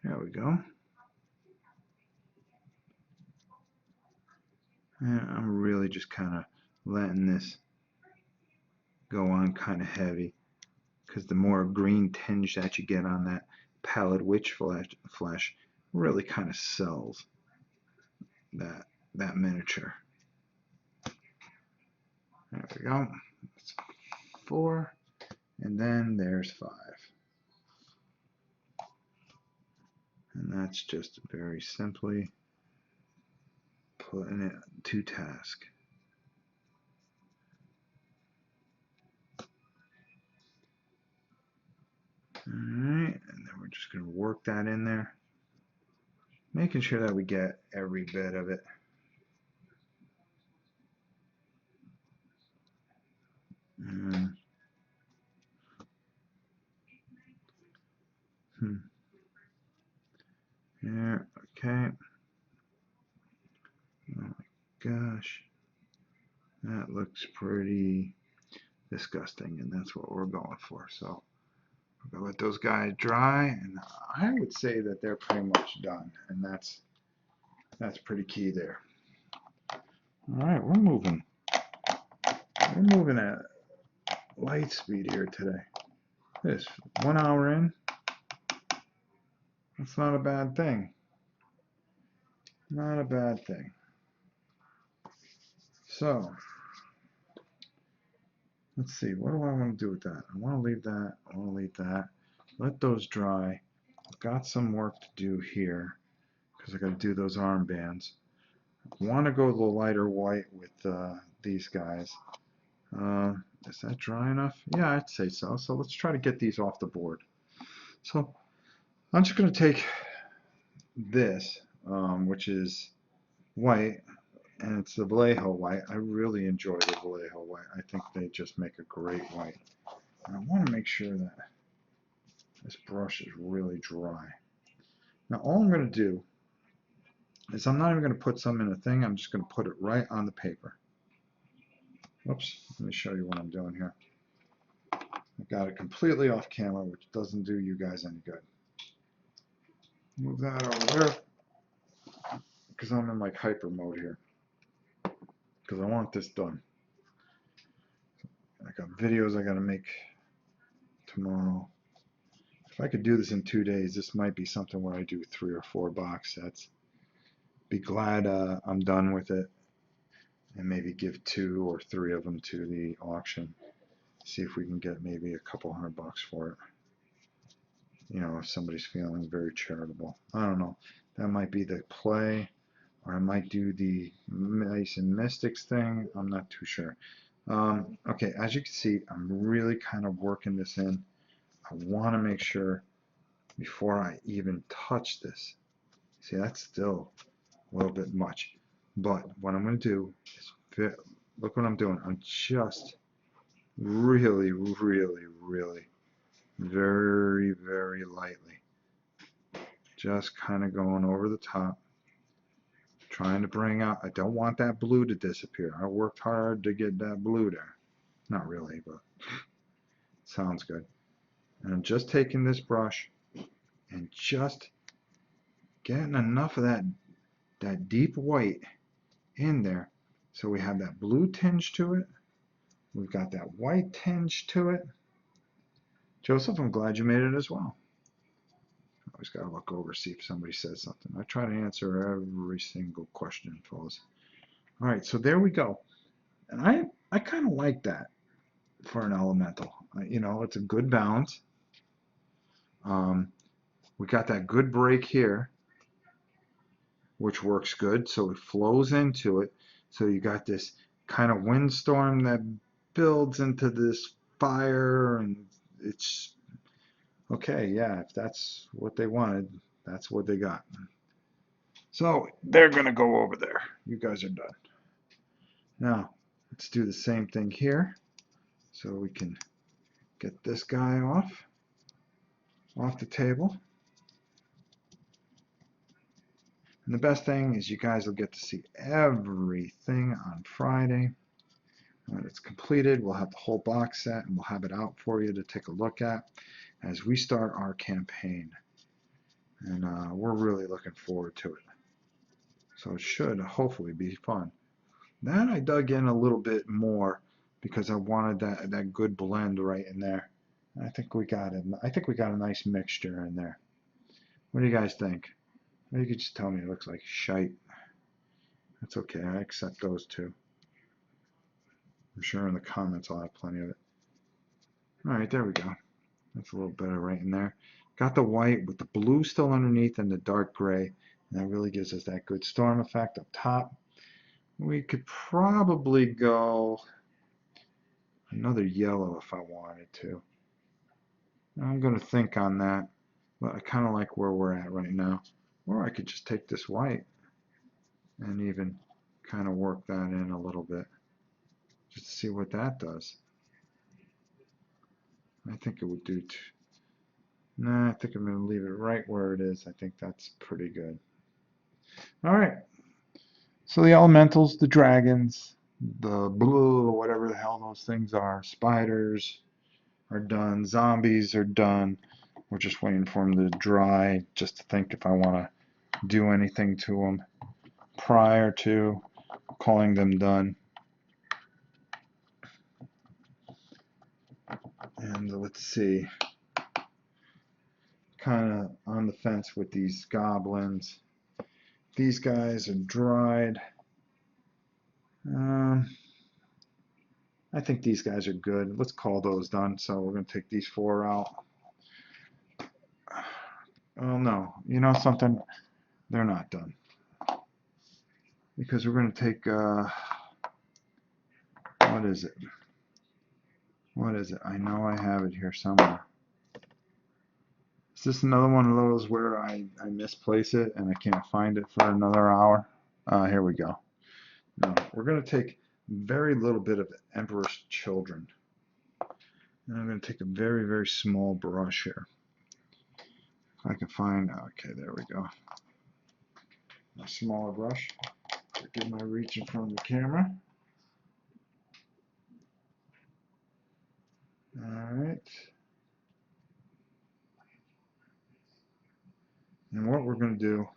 There we go. And I'm really just kind of letting this go on kind of heavy. because the more green tinge that you get on that Pallid Witch flesh really kind of sells that miniature. There we go. That's 4, and then there's 5. And that's just very simply putting it to task. Alright, and then we're just going to work that in there, making sure that we get every bit of it. Yeah, okay. Oh my gosh. That looks pretty disgusting, and that's what we're going for. So we're going to let those guys dry, and I would say that they're pretty much done, and that's pretty key there. All right, we're moving at light speed here today. This 1 hour in, that's not a bad thing. Not a bad thing. So let's see, what do I want to do with that? I want to leave that. I want to leave that. Let those dry. I've got some work to do here because I got to do those armbands. I want to go the lighter white with these guys. Is that dry enough? Yeah, I'd say so. So let's try to get these off the board. So I'm just going to take this, which is white, and it's the Vallejo white. I really enjoy the Vallejo white. I think they just make a great white. And I want to make sure that this brush is really dry. Now all I'm going to do is I'm not even going to put some in a thing. I'm just going to put it right on the paper. Oops, let me show you what I'm doing here. I've got it completely off camera, which doesn't do you guys any good. Move that over there because I'm in like hyper mode here because I want this done. I got videos I got to make tomorrow. If I could do this in 2 days, this might be something where I do 3 or 4 box sets. Be glad I'm done with it, and maybe give 2 or 3 of them to the auction. See if we can get maybe a couple $100 for it. You know, if somebody's feeling very charitable. I don't know. That might be the play, or I might do the Mice and Mystics thing. I'm not too sure. Okay, as you can see, I'm really kind of working this in. I want to make sure before I even touch this. See, that's still a little bit much. But what I'm going to do is, look what I'm doing. I'm just really, really, really very, very lightly. Just kind of going over the top. Trying to bring out, I don't want that blue to disappear. I worked hard to get that blue there. Not really, but sounds good. And I'm just taking this brush and just getting enough of that deep white in there so we have that blue tinge to it. We've got that white tinge to it. Joseph, I'm glad you made it as well. Always got to look over, see if somebody says something. I try to answer every single question, fellas. All right, so there we go. And I kind of like that for an elemental. You know, it's a good balance. We got that good break here, which works good. So it flows into it. So you got this kind of windstorm that builds into this fire, and it's okay. Yeah, if that's what they wanted, that's what they got. So they're going to go over there. You guys are done. Now, let's do the same thing here. So we can get this guy off the table. And the best thing is you guys will get to see everything on Friday. When it's completed, we'll have the whole box set and we'll have it out for you to take a look at as we start our campaign. And we're really looking forward to it. So it should hopefully be fun. Then I dug in a little bit more because I wanted that good blend right in there. I think we got it. I think we got a nice mixture in there. What do you guys think? Or you could just tell me it looks like shite. That's okay. I accept those too. I'm sure in the comments I'll have plenty of it. All right, there we go. That's a little better right in there. Got the white with the blue still underneath and the dark gray. And that really gives us that good storm effect up top. We could probably go another yellow if I wanted to. I'm going to think on that, but I kind of like where we're at right now. Or I could just take this white and even kind of work that in a little bit just to see what that does. I think it would do. Nah, I think I'm going to leave it right where it is. I think that's pretty good. All right. So the elementals, the dragons, the blue, whatever the hell those things are, spiders are done. Zombies are done. We're just waiting for them to dry just to think if I want to do anything to them prior to calling them done. And let's see. Kind of on the fence with these goblins. These guys are dried. I think these guys are good. Let's call those done. So we're going to take these 4 out. Oh no, you know something? They're not done. Because we're going to take, what is it? What is it? I know I have it here somewhere. Is this another one of those where I misplace it and I can't find it for another hour? Here we go. No, we're going to take very little bit of Emperor's Children. And I'm going to take a very, very small brush here. If I can find, okay, there we go. A smaller brush. Forgive my reaching from the camera. Alright. And what we're going to do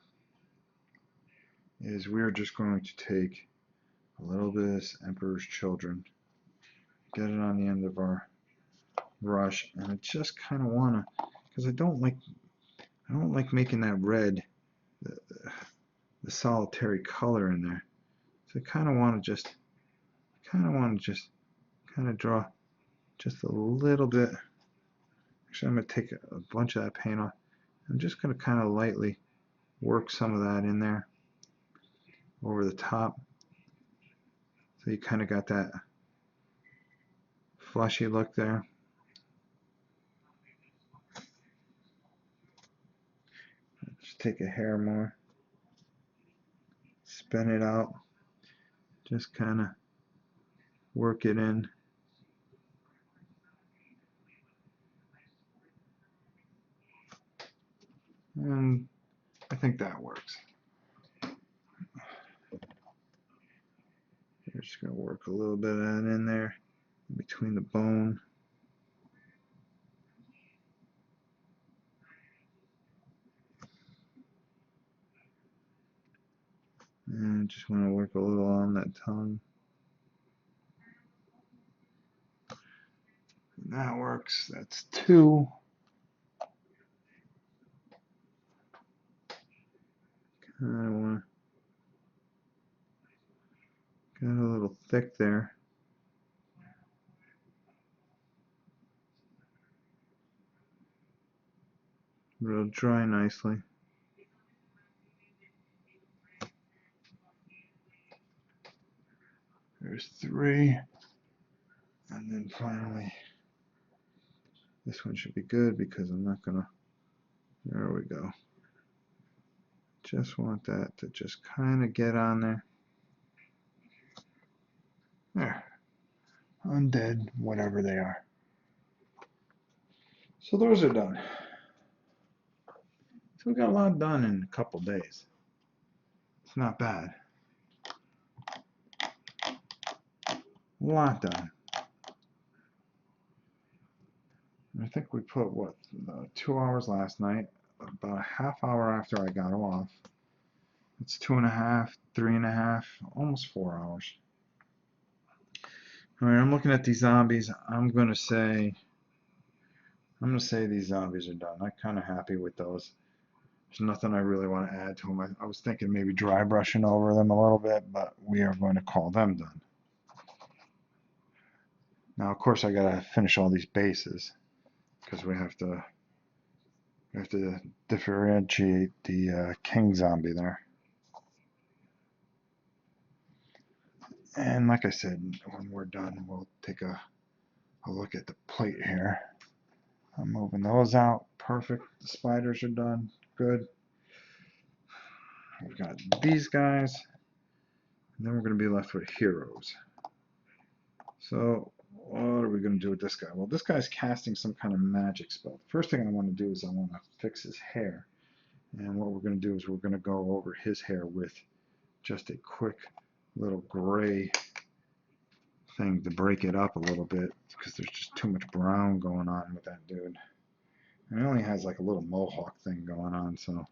is we're just going to take a little bit of this Emperor's Children, get it on the end of our brush, and I just kind of want to, because I don't like making that red, the solitary color in there. So I kind of want to just kind of draw just a little bit. Actually, I'm going to take a bunch of that paint off. I'm just going to kind of lightly work some of that in there over the top. So you kind of got that fleshy look there. Just take a hair more, spin it out, just kind of work it in. And I think that works. We're just going to work a little bit of that in there between the bone. And just want to work a little on that tongue. And that works. That's 2. Kind of want to get a little thick there. But it'll dry nicely. There's 3. And then finally, this one should be good because I'm not going to, there we go. Just want that to just kind of get on there. There. Undead, whatever they are. So those are done. So we got a lot done in a couple days. It's not bad. A lot done. I think we put, what, 2 hours last night, about a half hour after I got off. It's 2.5, 3.5, almost 4 hours. All right, I'm looking at these zombies. I'm going to say I'm gonna say these zombies are done. I'm kind of happy with those. There's nothing I really want to add to them. I was thinking maybe dry brushing over them a little bit, but we are going to call them done. Now, of course, I gotta finish all these bases because we have to differentiate the king zombie there. And like I said, when we're done, we'll take a look at the plate here. I'm moving those out. Perfect. The spiders are done. Good. We've got these guys. And then we're going to be left with heroes. So what are we going to do with this guy? Well, this guy's casting some kind of magic spell. The first thing I want to do is I want to fix his hair. And what we're going to do is we're going to go over his hair with just a quick little gray thing to break it up a little bit because there's just too much brown going on with that dude. And he only has like a little mohawk thing going on, so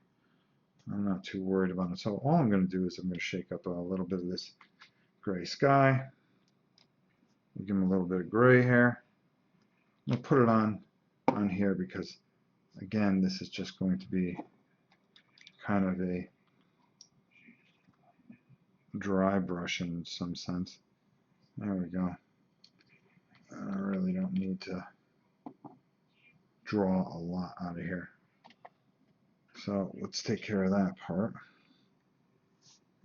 I'm not too worried about it. So all I'm going to do is I'm going to shake up a little bit of this gray sky. Give him a little bit of gray hair. I'll put it on here because, again, this is just going to be kind of a dry brush in some sense. There we go. I really don't need to draw a lot out of here. So let's take care of that part.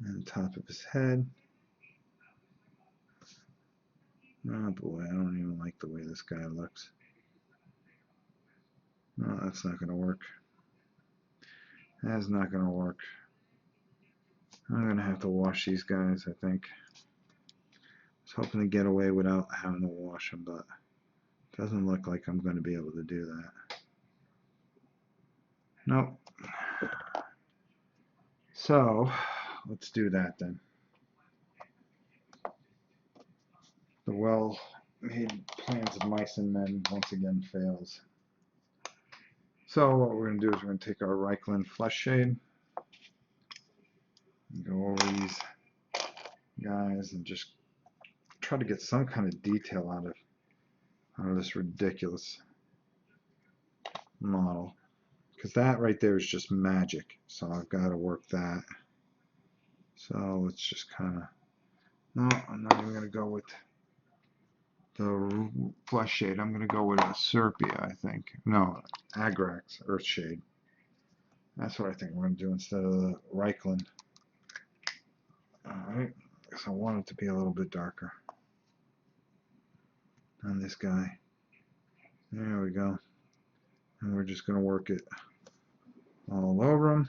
And the top of his head. Oh boy, I don't even like the way this guy looks. No, that's not going to work. That's not going to work. I'm going to have to wash these guys, I think. I was hoping to get away without having to wash them, but it doesn't look like I'm going to be able to do that. Nope. So, let's do that then. The well-made plans of mice and men once again fails. So what we're going to do is we're going to take our Reikland Flesh Shade and go over these guys and just try to get some kind of detail out of this ridiculous model. Because that right there is just magic. So I've got to work that. So let's just kind of... No, I'm not even going to go with the Flesh Shade. I'm going to go with a Serpia, I think. No, Agrax Earth Shade. That's what I think we're going to do instead of the Reikland. Alright, because I want it to be a little bit darker on this guy. There we go. And we're just going to work it all over him.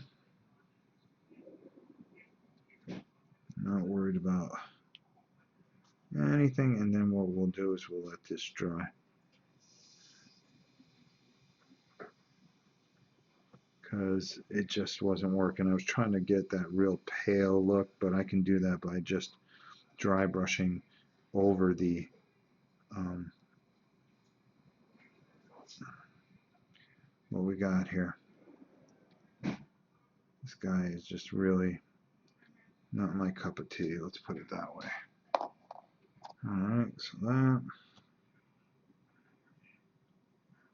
Not worried about anything, and then what we'll do is we'll let this dry. Because it just wasn't working. I was trying to get that real pale look, but I can do that by just dry brushing over the what we got here. This guy is just really not my cup of tea, let's put it that way. Alright, so that.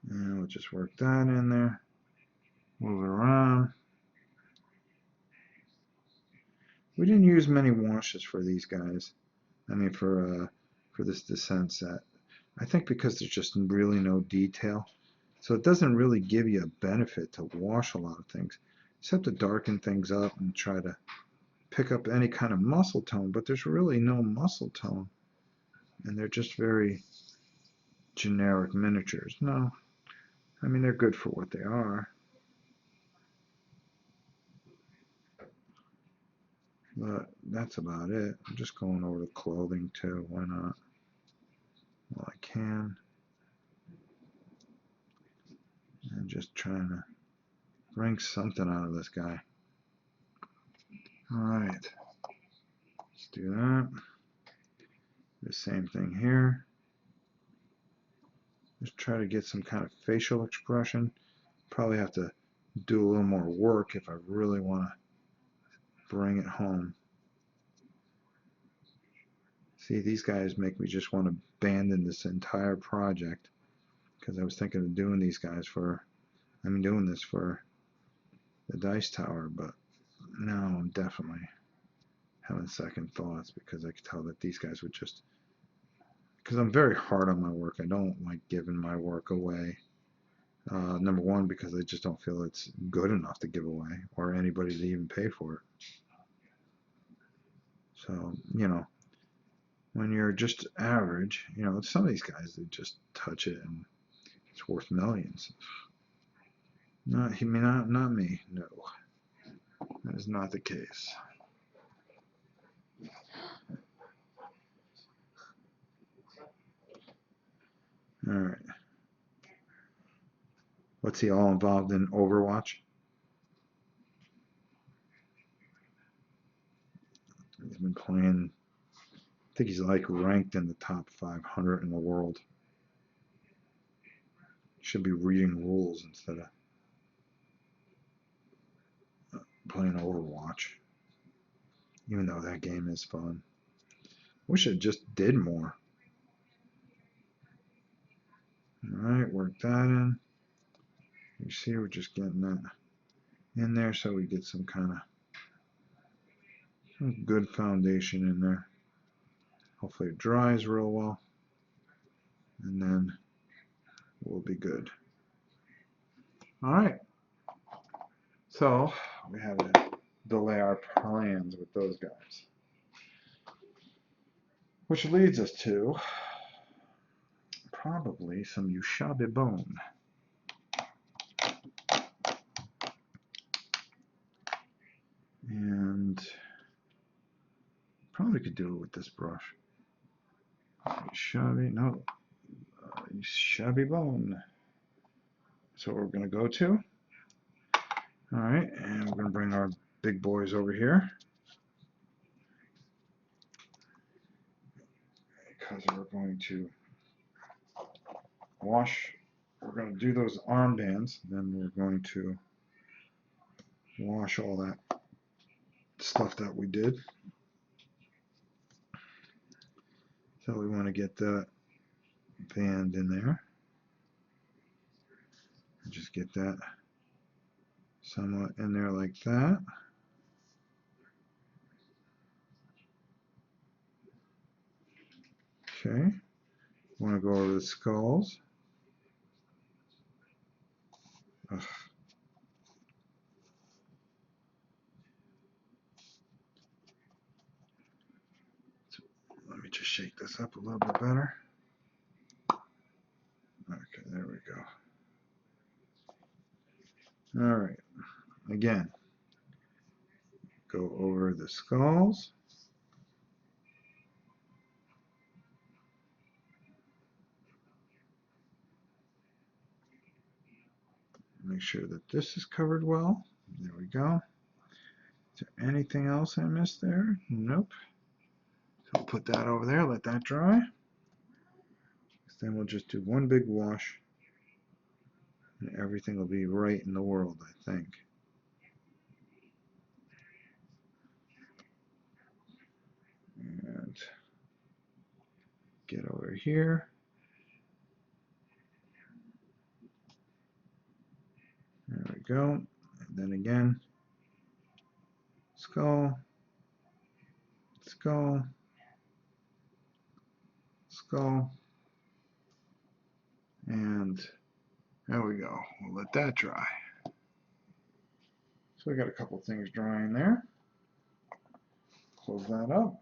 And we'll just work that in there. Move it around. We didn't use many washes for these guys. I mean, for this descent set. I think because there's just really no detail. So it doesn't really give you a benefit to wash a lot of things, except to darken things up and try to pick up any kind of muscle tone, but there's really no muscle tone. And they're just very generic miniatures. No, I mean, they're good for what they are. But that's about it. I'm just going over the clothing too. Why not? Well, I can. And just trying to bring something out of this guy. Alright. Let's do that. The same thing here. Just try to get some kind of facial expression. Probably have to do a little more work if I really want to bring it home. See, these guys make me just want to abandon this entire project. because I was thinking of doing these guys for, I'm doing this for the dice tower, but now I'm definitely having second thoughts because I could tell that these guys would just, because I'm very hard on my work. I don't like giving my work away. Number one, because I just don't feel it's good enough to give away or anybody to even pay for it. So, you know, when you're just average, you know, some of these guys, they just touch it and it's worth millions. Not me. No, that is not the case. All right. What's he all involved in? Overwatch? He's been playing, I think he's like ranked in the top 500 in the world. Should be reading rules instead of playing Overwatch. Even though that game is fun. Wish it just did more. Alright, work that in. You see, we're just getting that in there so we get some kind of good foundation in there. Hopefully it dries real well. And then we'll be good. Alright. So, we have to delay our plans with those guys. Which leads us to probably some Ushabti bone. And probably could do it with this brush. Ushabti, no. Ushabti bone. So we're going to go to. Alright, and we're going to bring our big boys over here. Because we're going to wash, we're going to do those armbands, then we're going to wash all that stuff that we did. So we want to get that band in there. Just get that somewhat in there like that. Okay. Want to go over the skulls. Ugh. Let me just shake this up a little bit better. Okay, there we go. All right. Again, go over the skulls. Make sure that this is covered well. There we go. Is there anything else I missed there? Nope. So we'll put that over there, let that dry. Then we'll just do one big wash and everything will be right in the world, I think. And get over here. There we go. And then again, skull, skull, skull, and there we go. We'll let that dry. So we got a couple things drying there. Close that up.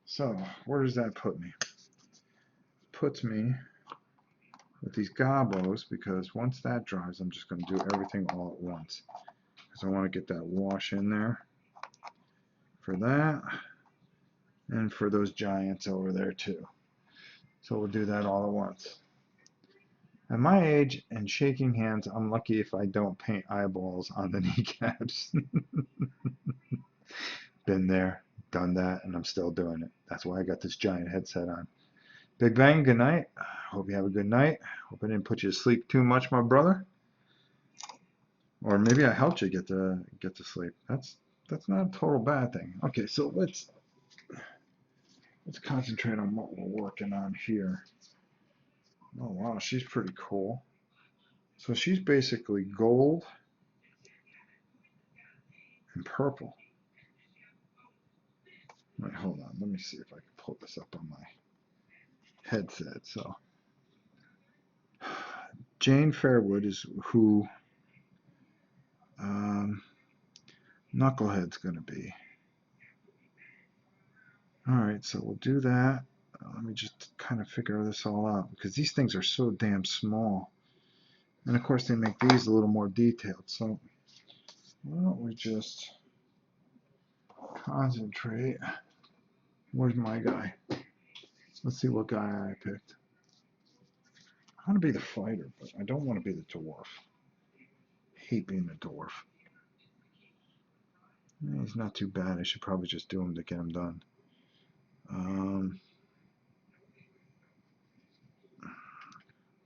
So where does that put me? Puts me with these gobos, because once that dries, I'm just going to do everything all at once. Because I want to get that wash in there for that, and for those giants over there too. So we'll do that all at once. At my age and shaking hands, I'm lucky if I don't paint eyeballs on the kneecaps. Been there, done that, and I'm still doing it. That's why I got this giant headset on. Big Bang, good night. Hope you have a good night. Hope I didn't put you to sleep too much, my brother. Or maybe I helped you get to sleep. That's That's not a total bad thing. Okay, so let's concentrate on what we're working on here. Oh wow, she's pretty cool. So she's basically gold and purple. Wait, hold on. Let me see if I can pull this up on my headset. So Jane Fairwood is who Knucklehead's going to be. All right, so we'll do that. Let me just kind of figure this all out because these things are so damn small. And of course they make these a little more detailed. So why don't we just concentrate. Where's my guy? Let's see what guy I picked. I want to be the fighter, but I don't want to be the dwarf. I hate being the dwarf. He's not too bad. I should probably just do him to get him done.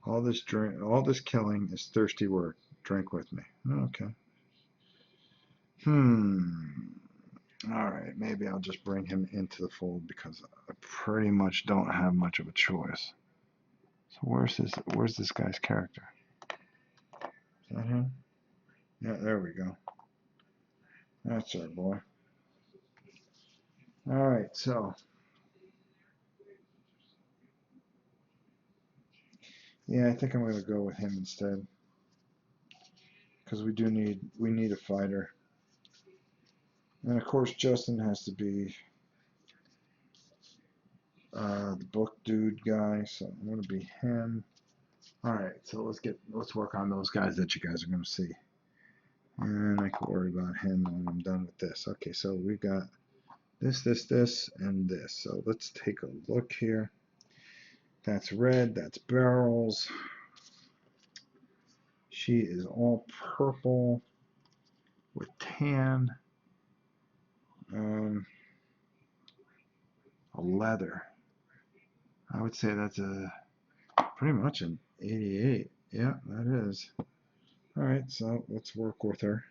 All this killing is thirsty work. Drink with me. Okay. All right, maybe I'll just bring him into the fold because I pretty much don't have much of a choice. So where's this guy's character? Is that him? Yeah, there we go. That's our boy. All right, so yeah, I think I'm gonna go with him instead because we need a fighter, and of course Justin has to be the book dude guy, so I'm gonna be him. All right, so let's work on those guys that you guys are gonna see, and I can worry about him when I'm done with this. Okay, so we've got this, and this. So let's take a look here. That's red. That's barrels. She is all purple with tan. A leather. I would say that's pretty much an 88. Yeah, that is. All right, so let's work with her.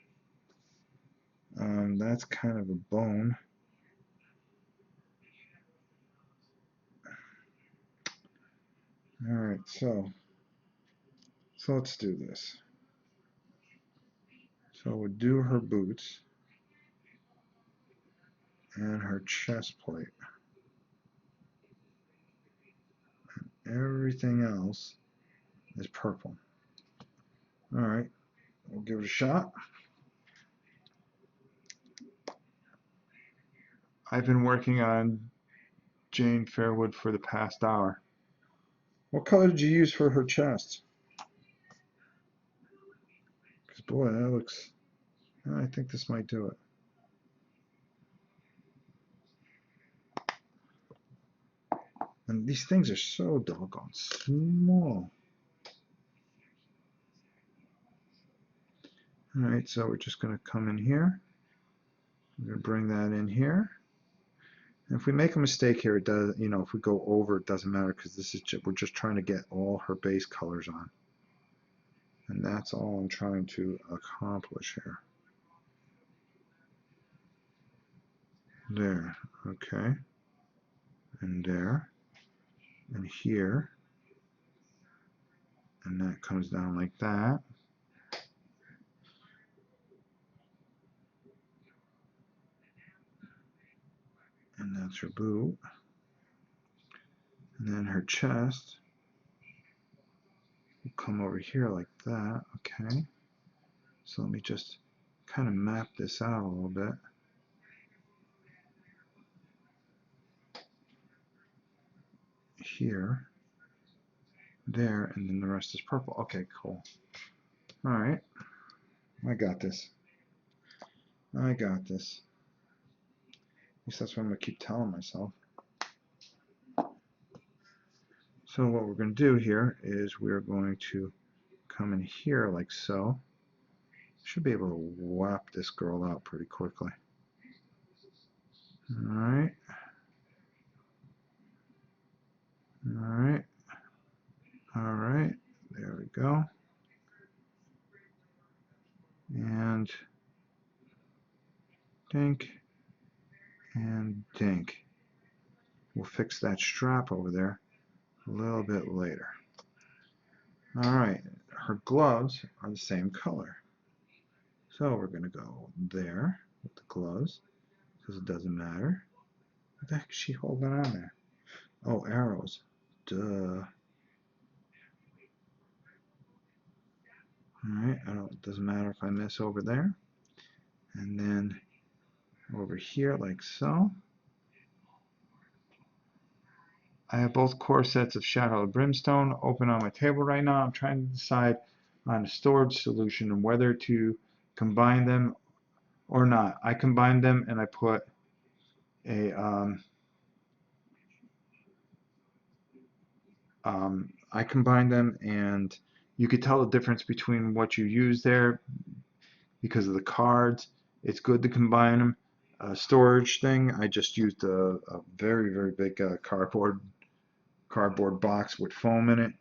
That's kind of a bone. All right, so let's do this. So we'll do her boots and her chest plate. Everything else is purple. All right, we'll give it a shot. I've been working on Jane Fairwood for the past hour. What color did you use for her chest? Because boy, that looks. I think this might do it. And these things are so doggone small. All right, so we're just going to come in here. We're going to bring that in here. And if we make a mistake here, it does. If we go over, it doesn't matter because we're just trying to get all her base colors on. And that's all I'm trying to accomplish here. There, okay. And there, and here. And that comes down like that. And that's her boot. And then her chest will come over here like that. Okay. So let me just kind of map this out a little bit. Here, there, and then the rest is purple. Okay, cool. All right. I got this. I got this. At least that's what I'm going to keep telling myself. So what we're going to do here is we're going to come in here like so. Should be able to whap this girl out pretty quickly. All right. All right. All right. There we go. And Dink. And dink. We'll fix that strap over there a little bit later. Alright, her gloves are the same color. So we're going to go there with the gloves, because it doesn't matter. What the heck is she holding on there? Oh, arrows. Duh. Alright, it doesn't matter if I miss over there. And then over here like so. I have both core sets of Shadow of Brimstone open on my table right now. I'm trying to decide on a storage solution and whether to combine them or not. I combined them and I put a I combined them, and you could tell the difference between what you use there because of the cards. It's good to combine them. Storage thing, I just used a very big cardboard box with foam in it,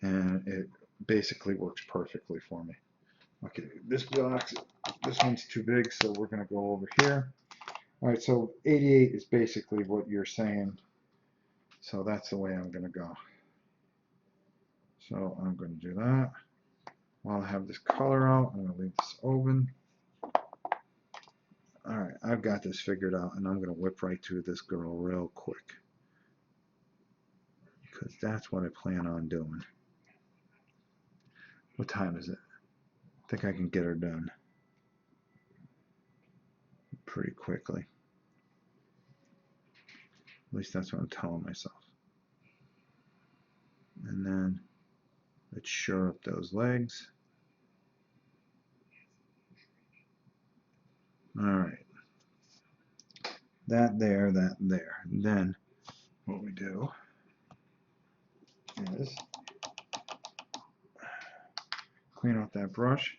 and it basically works perfectly for me. Okay, this one's too big, so we're going to go over here. Alright, so 88 is basically what you're saying, so that's the way I'm going to go. So I'm going to do that. While I have this color out, I'm going to leave this open. Alright, I've got this figured out, and I'm going to whip right through this girl real quick, because that's what I plan on doing. What time is it? I think I can get her done pretty quickly. At least that's what I'm telling myself. And then let's shore up those legs. Alright. That there. And then what we do is clean off that brush,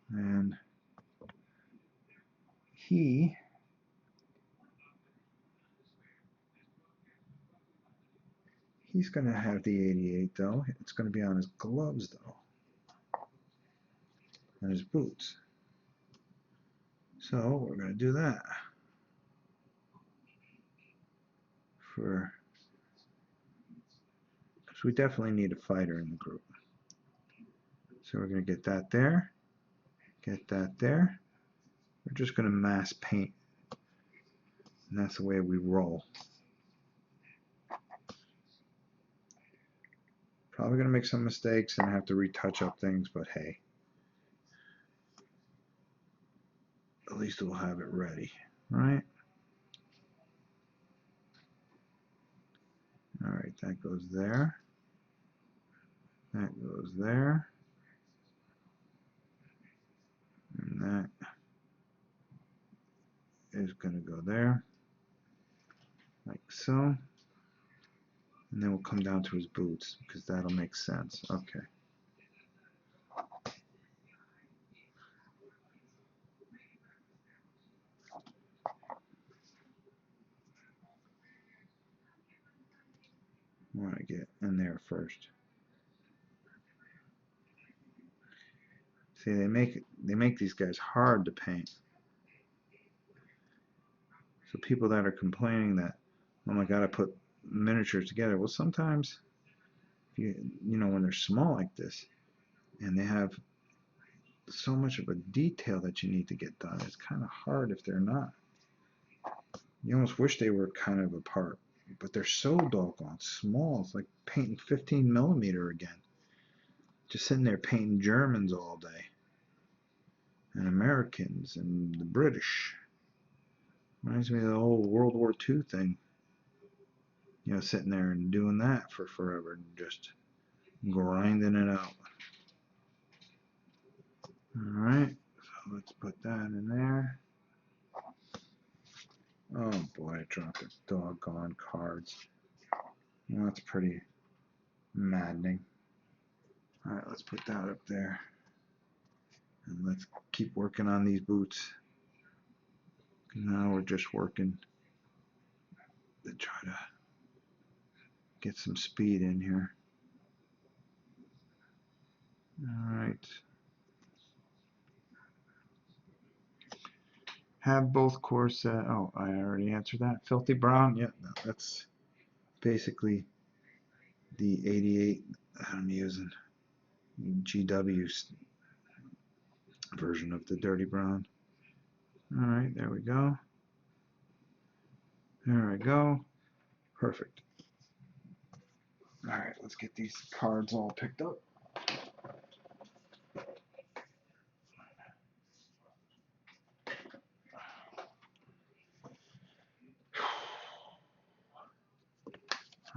and he's going to have the 88 though. It's going to be on his gloves though, and his boots. So we're going to do that because we definitely need a fighter in the group. So we're going to get that there, get that there. We're just going to mass paint, and that's the way we roll. Probably going to make some mistakes and have to retouch up things, but hey, at least we'll have it ready, right? Alright, that goes there. That goes there. And that is going to go there. Like so. And then we'll come down to his boots, because that'll make sense. Okay. I want to get in there first. See, they make these guys hard to paint. So people that are complaining that, oh my god, I put miniatures together. Well, sometimes, you know, when they're small like this, and they have so much of a detail that you need to get done, it's kind of hard if they're not. You almost wish they were kind of apart, but they're so doggone small. It's like painting 15mm again. Just sitting there painting Germans all day, and Americans, and the British. Reminds me of the whole World War II thing. You know, sitting there and doing that for forever and just grinding it out. Alright, so let's put that in there. Oh boy, I dropped the doggone cards. Well, that's pretty maddening. Alright, let's put that up there. And let's keep working on these boots. Now we're just working to try to get some speed in here. Alright. have both cores set. Oh, I already answered that. Filthy brown. Yeah, no, that's basically the 88 I'm using. GW's version of the dirty brown. All right, there we go. There we go. Perfect. All right, let's get these cards all picked up.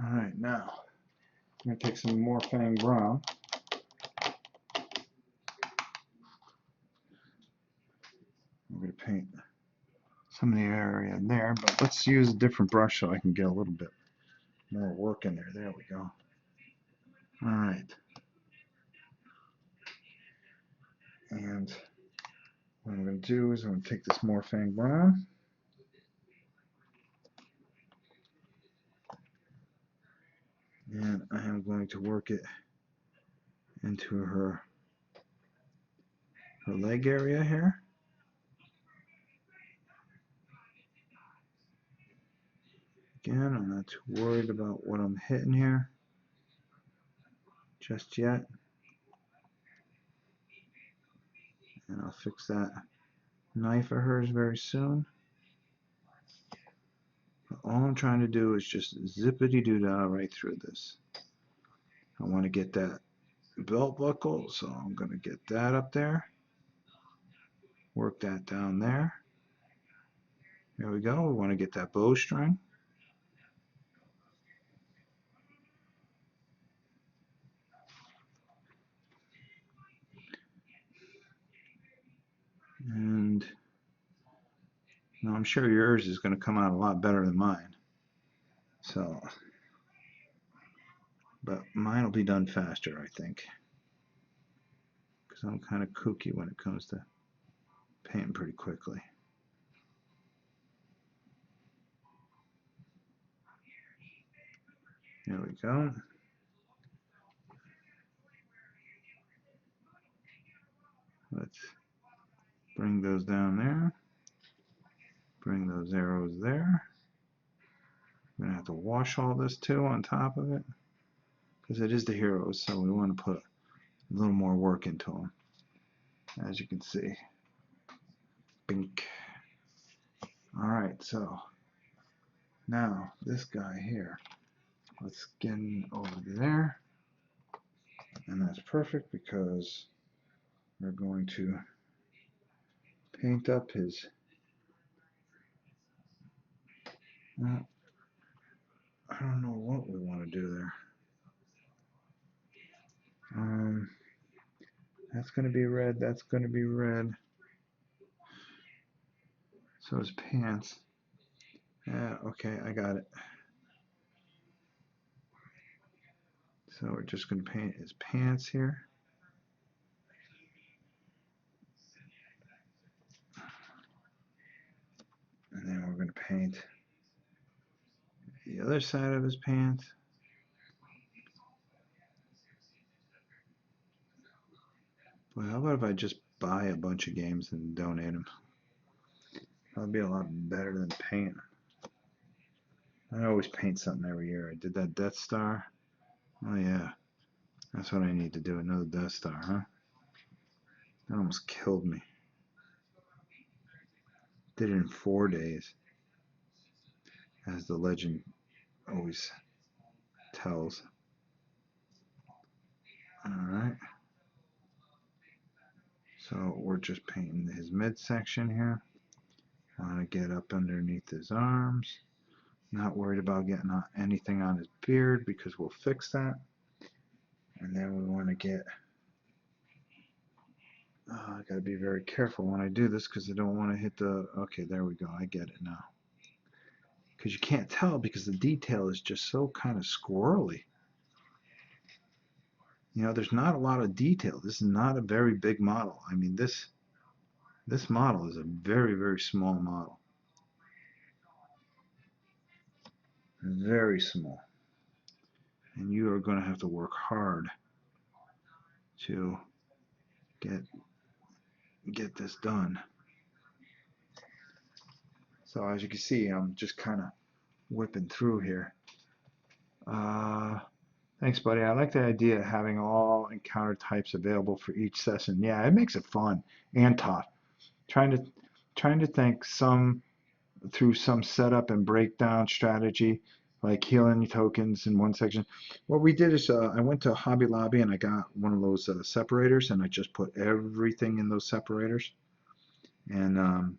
All right, now I'm going to take some more Fang Brown. I'm going to paint some of the area there, but let's use a different brush so I can get a little bit more work in there. There we go. All right. And what I'm going to do is I'm going to take this Morphang Brown. And I am going to work it into her leg area here. Again, I'm not too worried about what I'm hitting here just yet. And I'll fix that knife of hers very soon. But all I'm trying to do is just zippity-doo-dah right through this. I want to get that belt buckle, so I'm going to get that up there. Work that down there. There we go. We want to get that bowstring. And now I'm sure yours is going to come out a lot better than mine. So, but mine will be done faster, I think. Because I'm kind of kooky when it comes to painting pretty quickly. There we go. Let's bring those down there. Bring those arrows there. We're going to have to wash all this too on top of it. Because it is the heroes, so we want to put a little more work into them. As you can see. Bink. Alright, so now this guy here. Let's get over there. And that's perfect because we're going to paint up his, well, I don't know what we want to do there. That's going to be red, that's going to be red. So his pants. Yeah, okay, I got it. So we're just going to paint his pants here. And then we're going to paint the other side of his pants. Well, how about if I just buy a bunch of games and donate them? That would be a lot better than paint. I always paint something every year. I did that Death Star. Oh yeah, that's what I need to do, another Death Star, huh? That almost killed me. Did it in 4 days, as the legend always tells. Alright. So we're just painting his midsection here. Want to get up underneath his arms. Not worried about getting anything on his beard because we'll fix that. And then we want to get, I gotta be very careful when I do this because I don't want to hit the, okay, there we go, I get it now. Because you can't tell because the detail is just so kind of squirrely. You know, there's not a lot of detail. This is not a very big model. I mean, this model is a very, very small model. Very small. And you are going to have to work hard to get this done. So as you can see, I'm just kind of whipping through here. Thanks, buddy. I like the idea of having all encounter types available for each session. Yeah, it makes it fun and tough. Trying to think through some setup and breakdown strategy, like healing tokens in one section. What we did is I went to Hobby Lobby and I got one of those separators, and I just put everything in those separators. And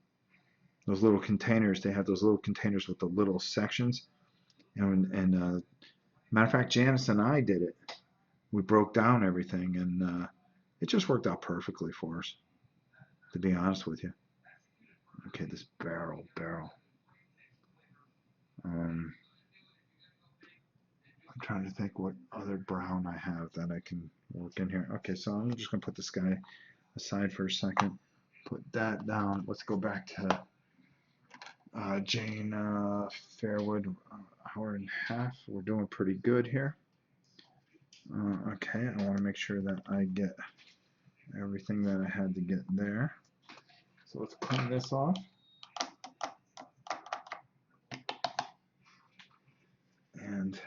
those little containers, they have those little containers with the little sections. And matter of fact, Janice and I did it. We broke down everything, and it just worked out perfectly for us, to be honest with you. Okay, this barrel. I'm trying to think what other brown I have that I can work in here. Okay, so I'm just gonna put this guy aside for a second. Put that down. Let's go back to Jane Fairwood, hour and a half. We're doing pretty good here. Okay, I want to make sure that I get everything that I had to get there. So let's clean this off. And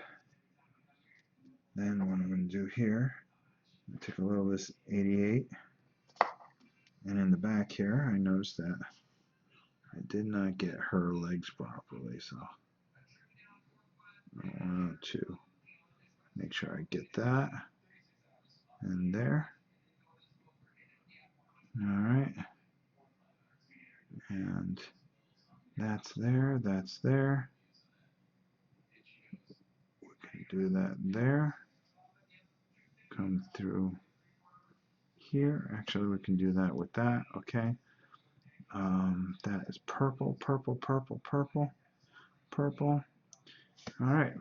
then what I'm going to do here, I take a little of this 88, and in the back here, I noticed that I did not get her legs properly, so I want to make sure I get that in there. All right, and that's there, that's there. We can do that there. Come through here. Actually, we can do that with that. Okay. That is purple, purple, purple, purple, purple. All right.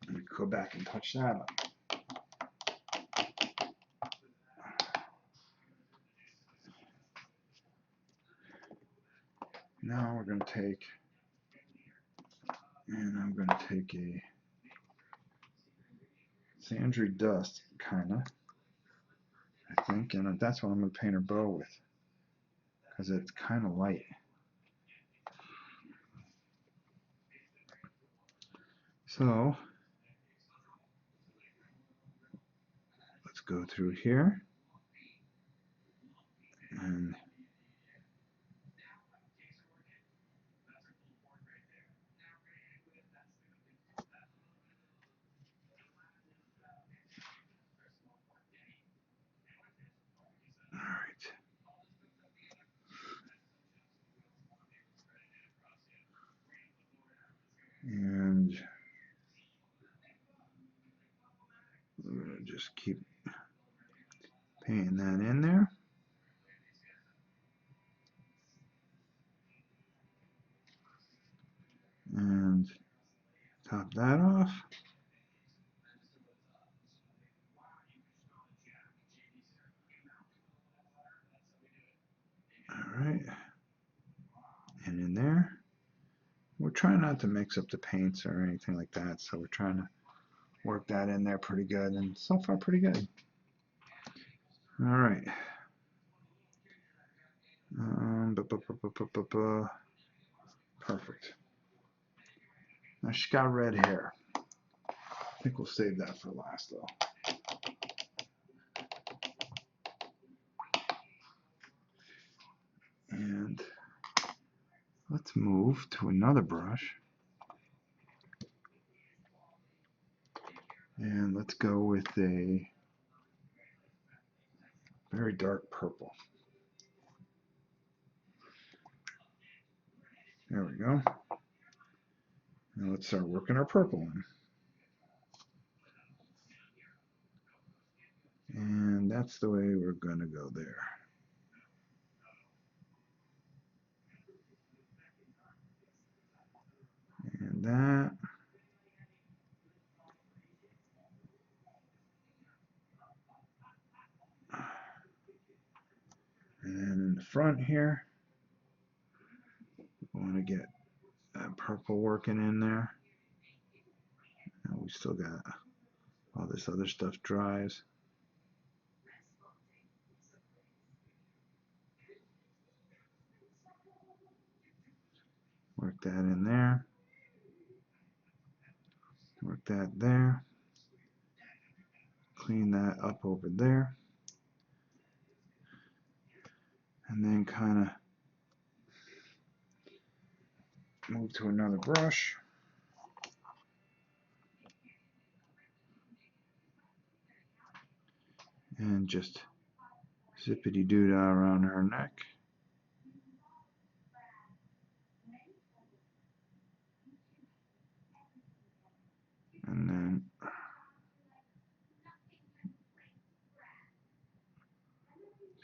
Let me go back and touch that up. Now we're going to take, and I'm going to take a Sandry Dust, kind of, I think, and that's what I'm going to paint her bow with, because it's kind of light. So, let's go through here, and all right. And we're going to just keep painting that in there. And top that off. All right. And in there. We're trying not to mix up the paints or anything like that, so we're trying to work that in there pretty good, and so far pretty good. All right. Perfect. Now she's got red hair. I think we'll save that for last though. And let's move to another brush. And let's go with a very dark purple. There we go. Now let's start working our purple in. And that's the way we're going to go there. And that. And then in the front here, we want to get that purple working in there. And we still got all this other stuff dries. Work that in there. Work that there. Clean that up over there. And then kind of move to another brush. And just zippity doo dah around her neck. And then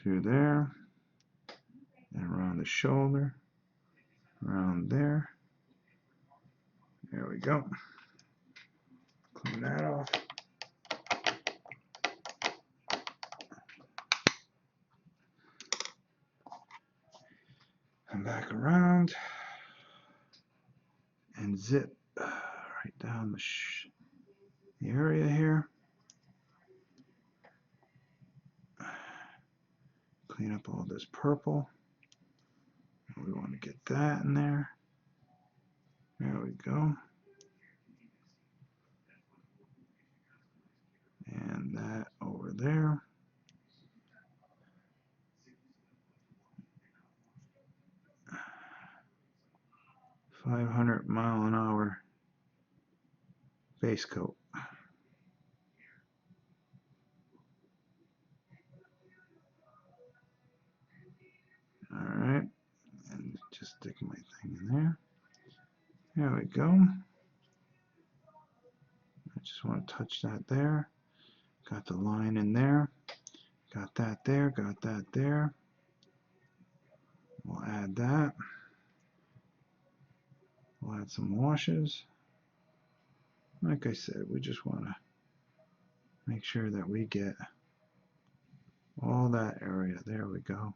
through there, and around the shoulder, around there. There we go. Clean that off. Come back around and zip right down the area here. Clean up all this purple. We want to get that in there. There we go. And that over there. "500-mile-an-hour base coat." Alright, and just stick my thing in there. There we go. I just want to touch that there. Got the line in there. Got that there. Got that there. We'll add that. We'll add some washes. Like I said, we just want to make sure that we get all that area. There we go.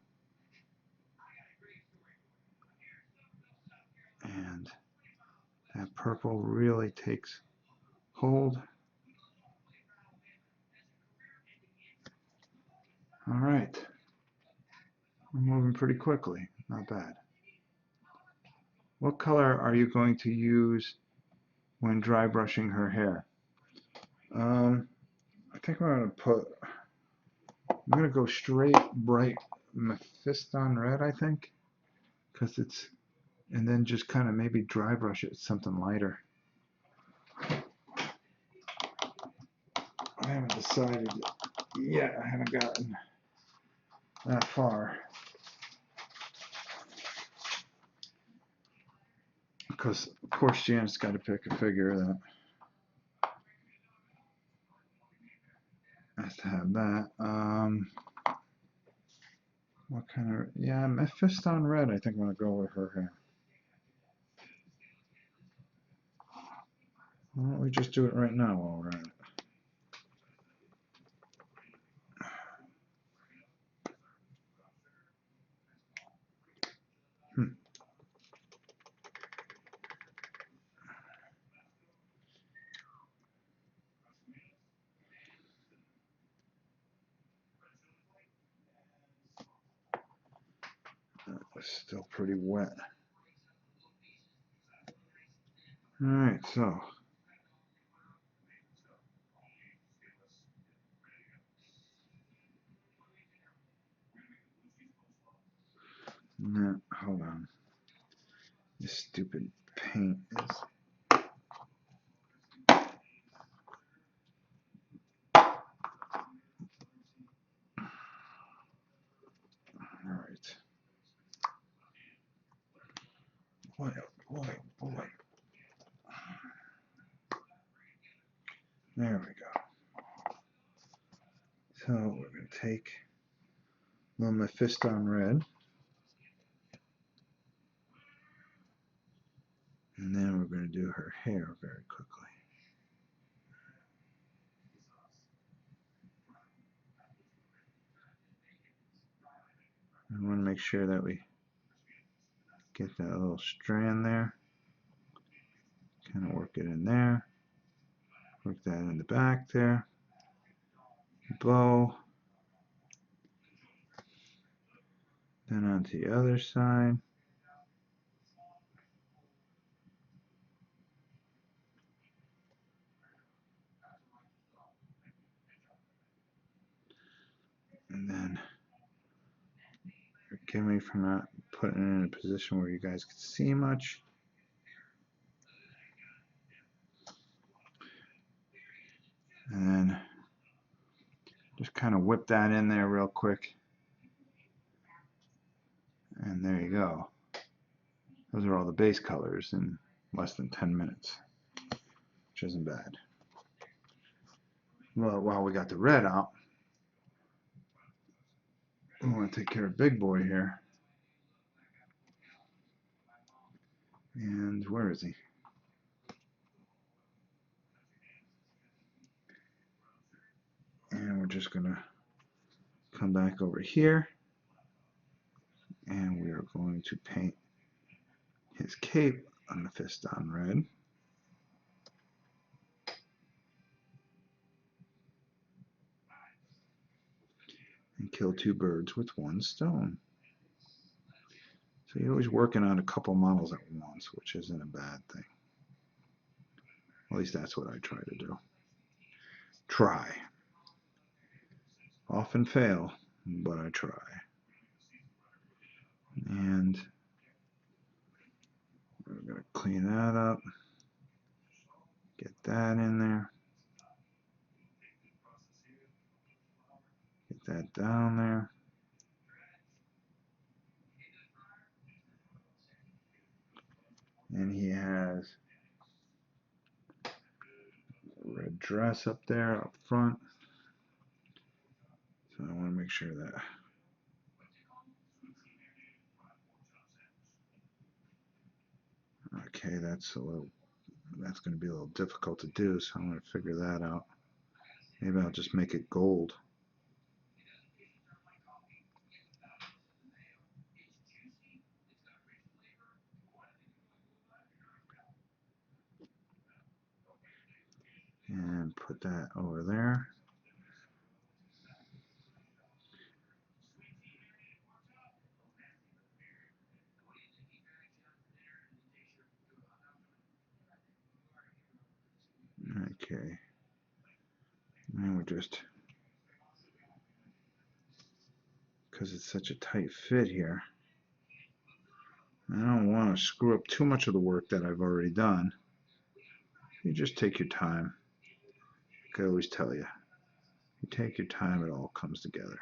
And that purple really takes hold. Alright. We're moving pretty quickly. Not bad. What color are you going to use when dry brushing her hair? I think I'm going to go straight bright Mephiston red, I think. Because and then just kind of maybe dry brush it something lighter. I haven't decided yet. I haven't gotten that far. Because, of course, Janet's got to pick a figure that has to have that. What kind of, yeah, Mephiston red, I think I'm going to go with her hair. Why don't we just do it right now while we're at it? It's still pretty wet. Alright, so no, hold on. This stupid paint is alright. Boy, oh boy, boy. There we go. So we're going to take a little Mephiston red. And then we're going to do her hair very quickly. I want to make sure that we get that little strand there. Kind of work it in there. Work that in the back there. Bow. Then onto the other side. And then forgive me for not putting it in a position where you guys could see much. And then just kind of whip that in there real quick. And there you go. Those are all the base colors in less than 10 minutes, which isn't bad. Well, while we got the red out, we want to take care of Big Boy here. And where is he? And we're just going to come back over here. And we are going to paint his cape on the Fiston red. And kill two birds with one stone. So you're always working on a couple models at once, which isn't a bad thing. At least that's what I try to do. Try. Often fail, but I try. And we're going to clean that up. Get that in there. Get that down there. And he has a red dress up there up front. So I want to make sure that okay, that's going to be a little difficult to do, so I'm going to figure that out. Maybe I'll just make it gold. And put that over there. Okay. And we're just, because it's such a tight fit here, I don't want to screw up too much of the work that I've already done. You just take your time. Like I always tell you, you take your time, it all comes together.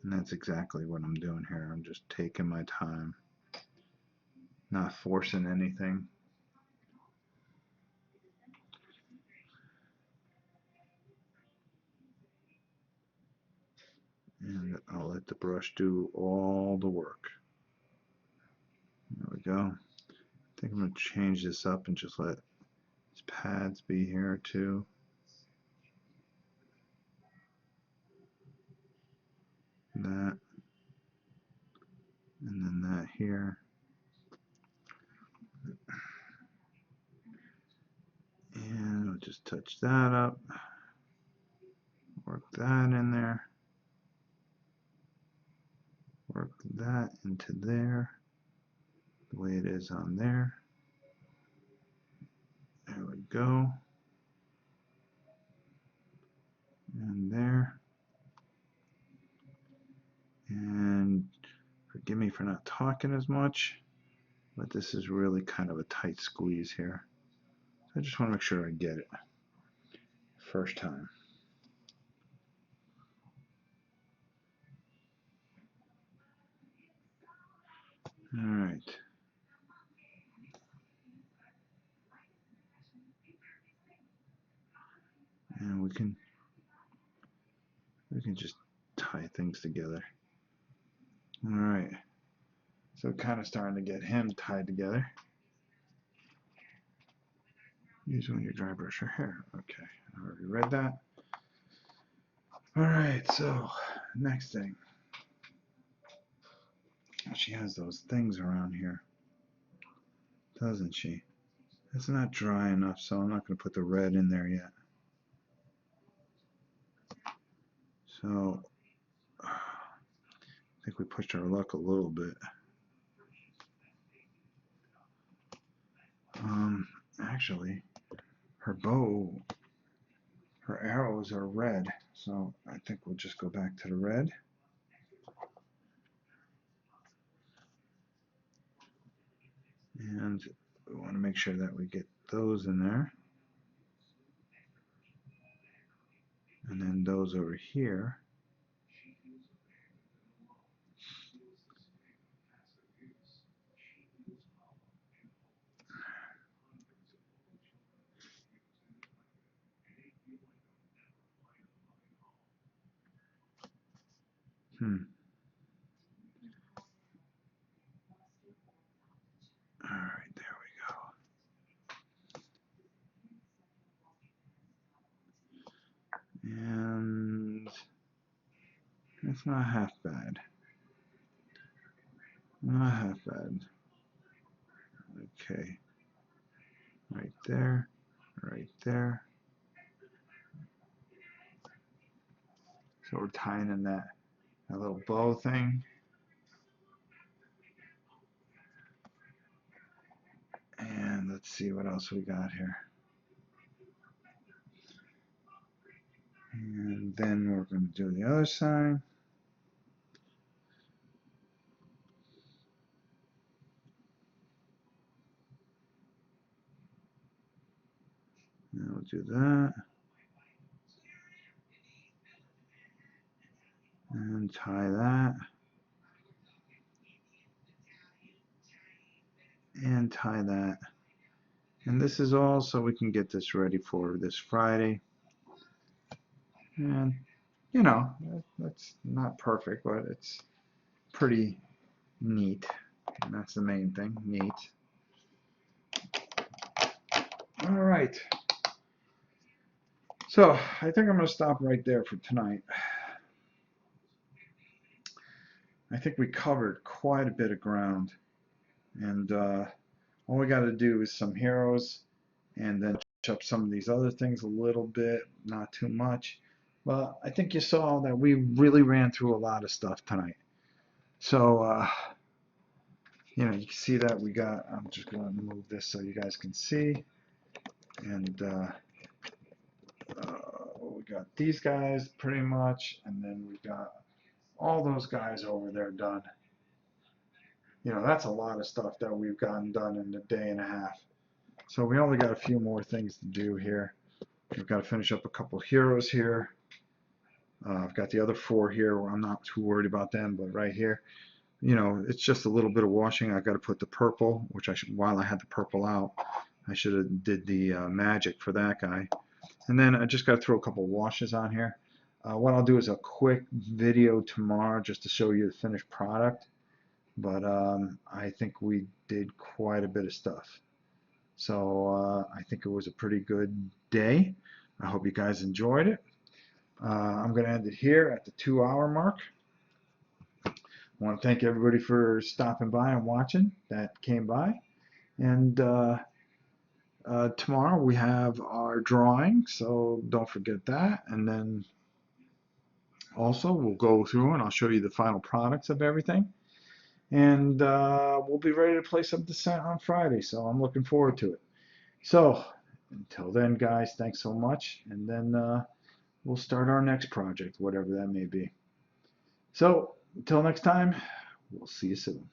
And that's exactly what I'm doing here. I'm just taking my time, not forcing anything. And I'll let the brush do all the work. There we go. I think I'm going to change this up and just let his pads be here too. That. And then that here. And we'll just touch that up. Work that in there. Work that into there. The way it is on there. There we go. And there. And forgive me for not talking as much, but this is really kind of a tight squeeze here. So I just want to make sure I get it first time. All right. And we can just tie things together. All right. So kind of starting to get him tied together. Use when you dry brush your hair. Okay, I already read that. All right, so next thing. She has those things around here, doesn't she? It's not dry enough, so I'm not going to put the red in there yet. So I think we pushed our luck a little bit. Actually, her bow her arrows are red, so I think we'll just go back to the red. And we want to make sure that we get those in there. And then those over here. All right, there we go. And it's not half bad. Not half bad. Okay. Right there. Right there. So we're tying in that little bow thing. And let's see what else we got here. And then we're going to do the other side. And we'll do that. And tie that. And tie that. And this is all so we can get this ready for this Friday. And, you know, that's not perfect, but it's pretty neat. And that's the main thing, neat. All right. So I think I'm going to stop right there for tonight. I think we covered quite a bit of ground. And all we got to do is some heroes and then touch up some of these other things a little bit, not too much. But I think you saw that we really ran through a lot of stuff tonight. So, you know, you can see that we got, I'm just going to move this so you guys can see. And we got these guys pretty much, and then we got all those guys over there done. You know, that's a lot of stuff that we've gotten done in a day and a half. So we only got a few more things to do here. We've got to finish up a couple heroes here. I've got the other 4 here where I'm not too worried about them, but right here, you know, it's just a little bit of washing. I got to put the purple, which I should, while I had the purple out, I should have did the magic for that guy. And then I just got to throw a couple washes on here. What I'll do is a quick video tomorrow just to show you the finished product. But I think we did quite a bit of stuff. So I think it was a pretty good day. I hope you guys enjoyed it. I'm going to end it here at the 2-hour mark. I want to thank everybody for stopping by and watching that came by. And tomorrow we have our drawing, so don't forget that. And then also we'll go through and I'll show you the final products of everything. And we'll be ready to play some Descent on Friday, so I'm looking forward to it. So until then, guys, thanks so much. And then we'll start our next project, whatever that may be. So until next time, we'll see you soon.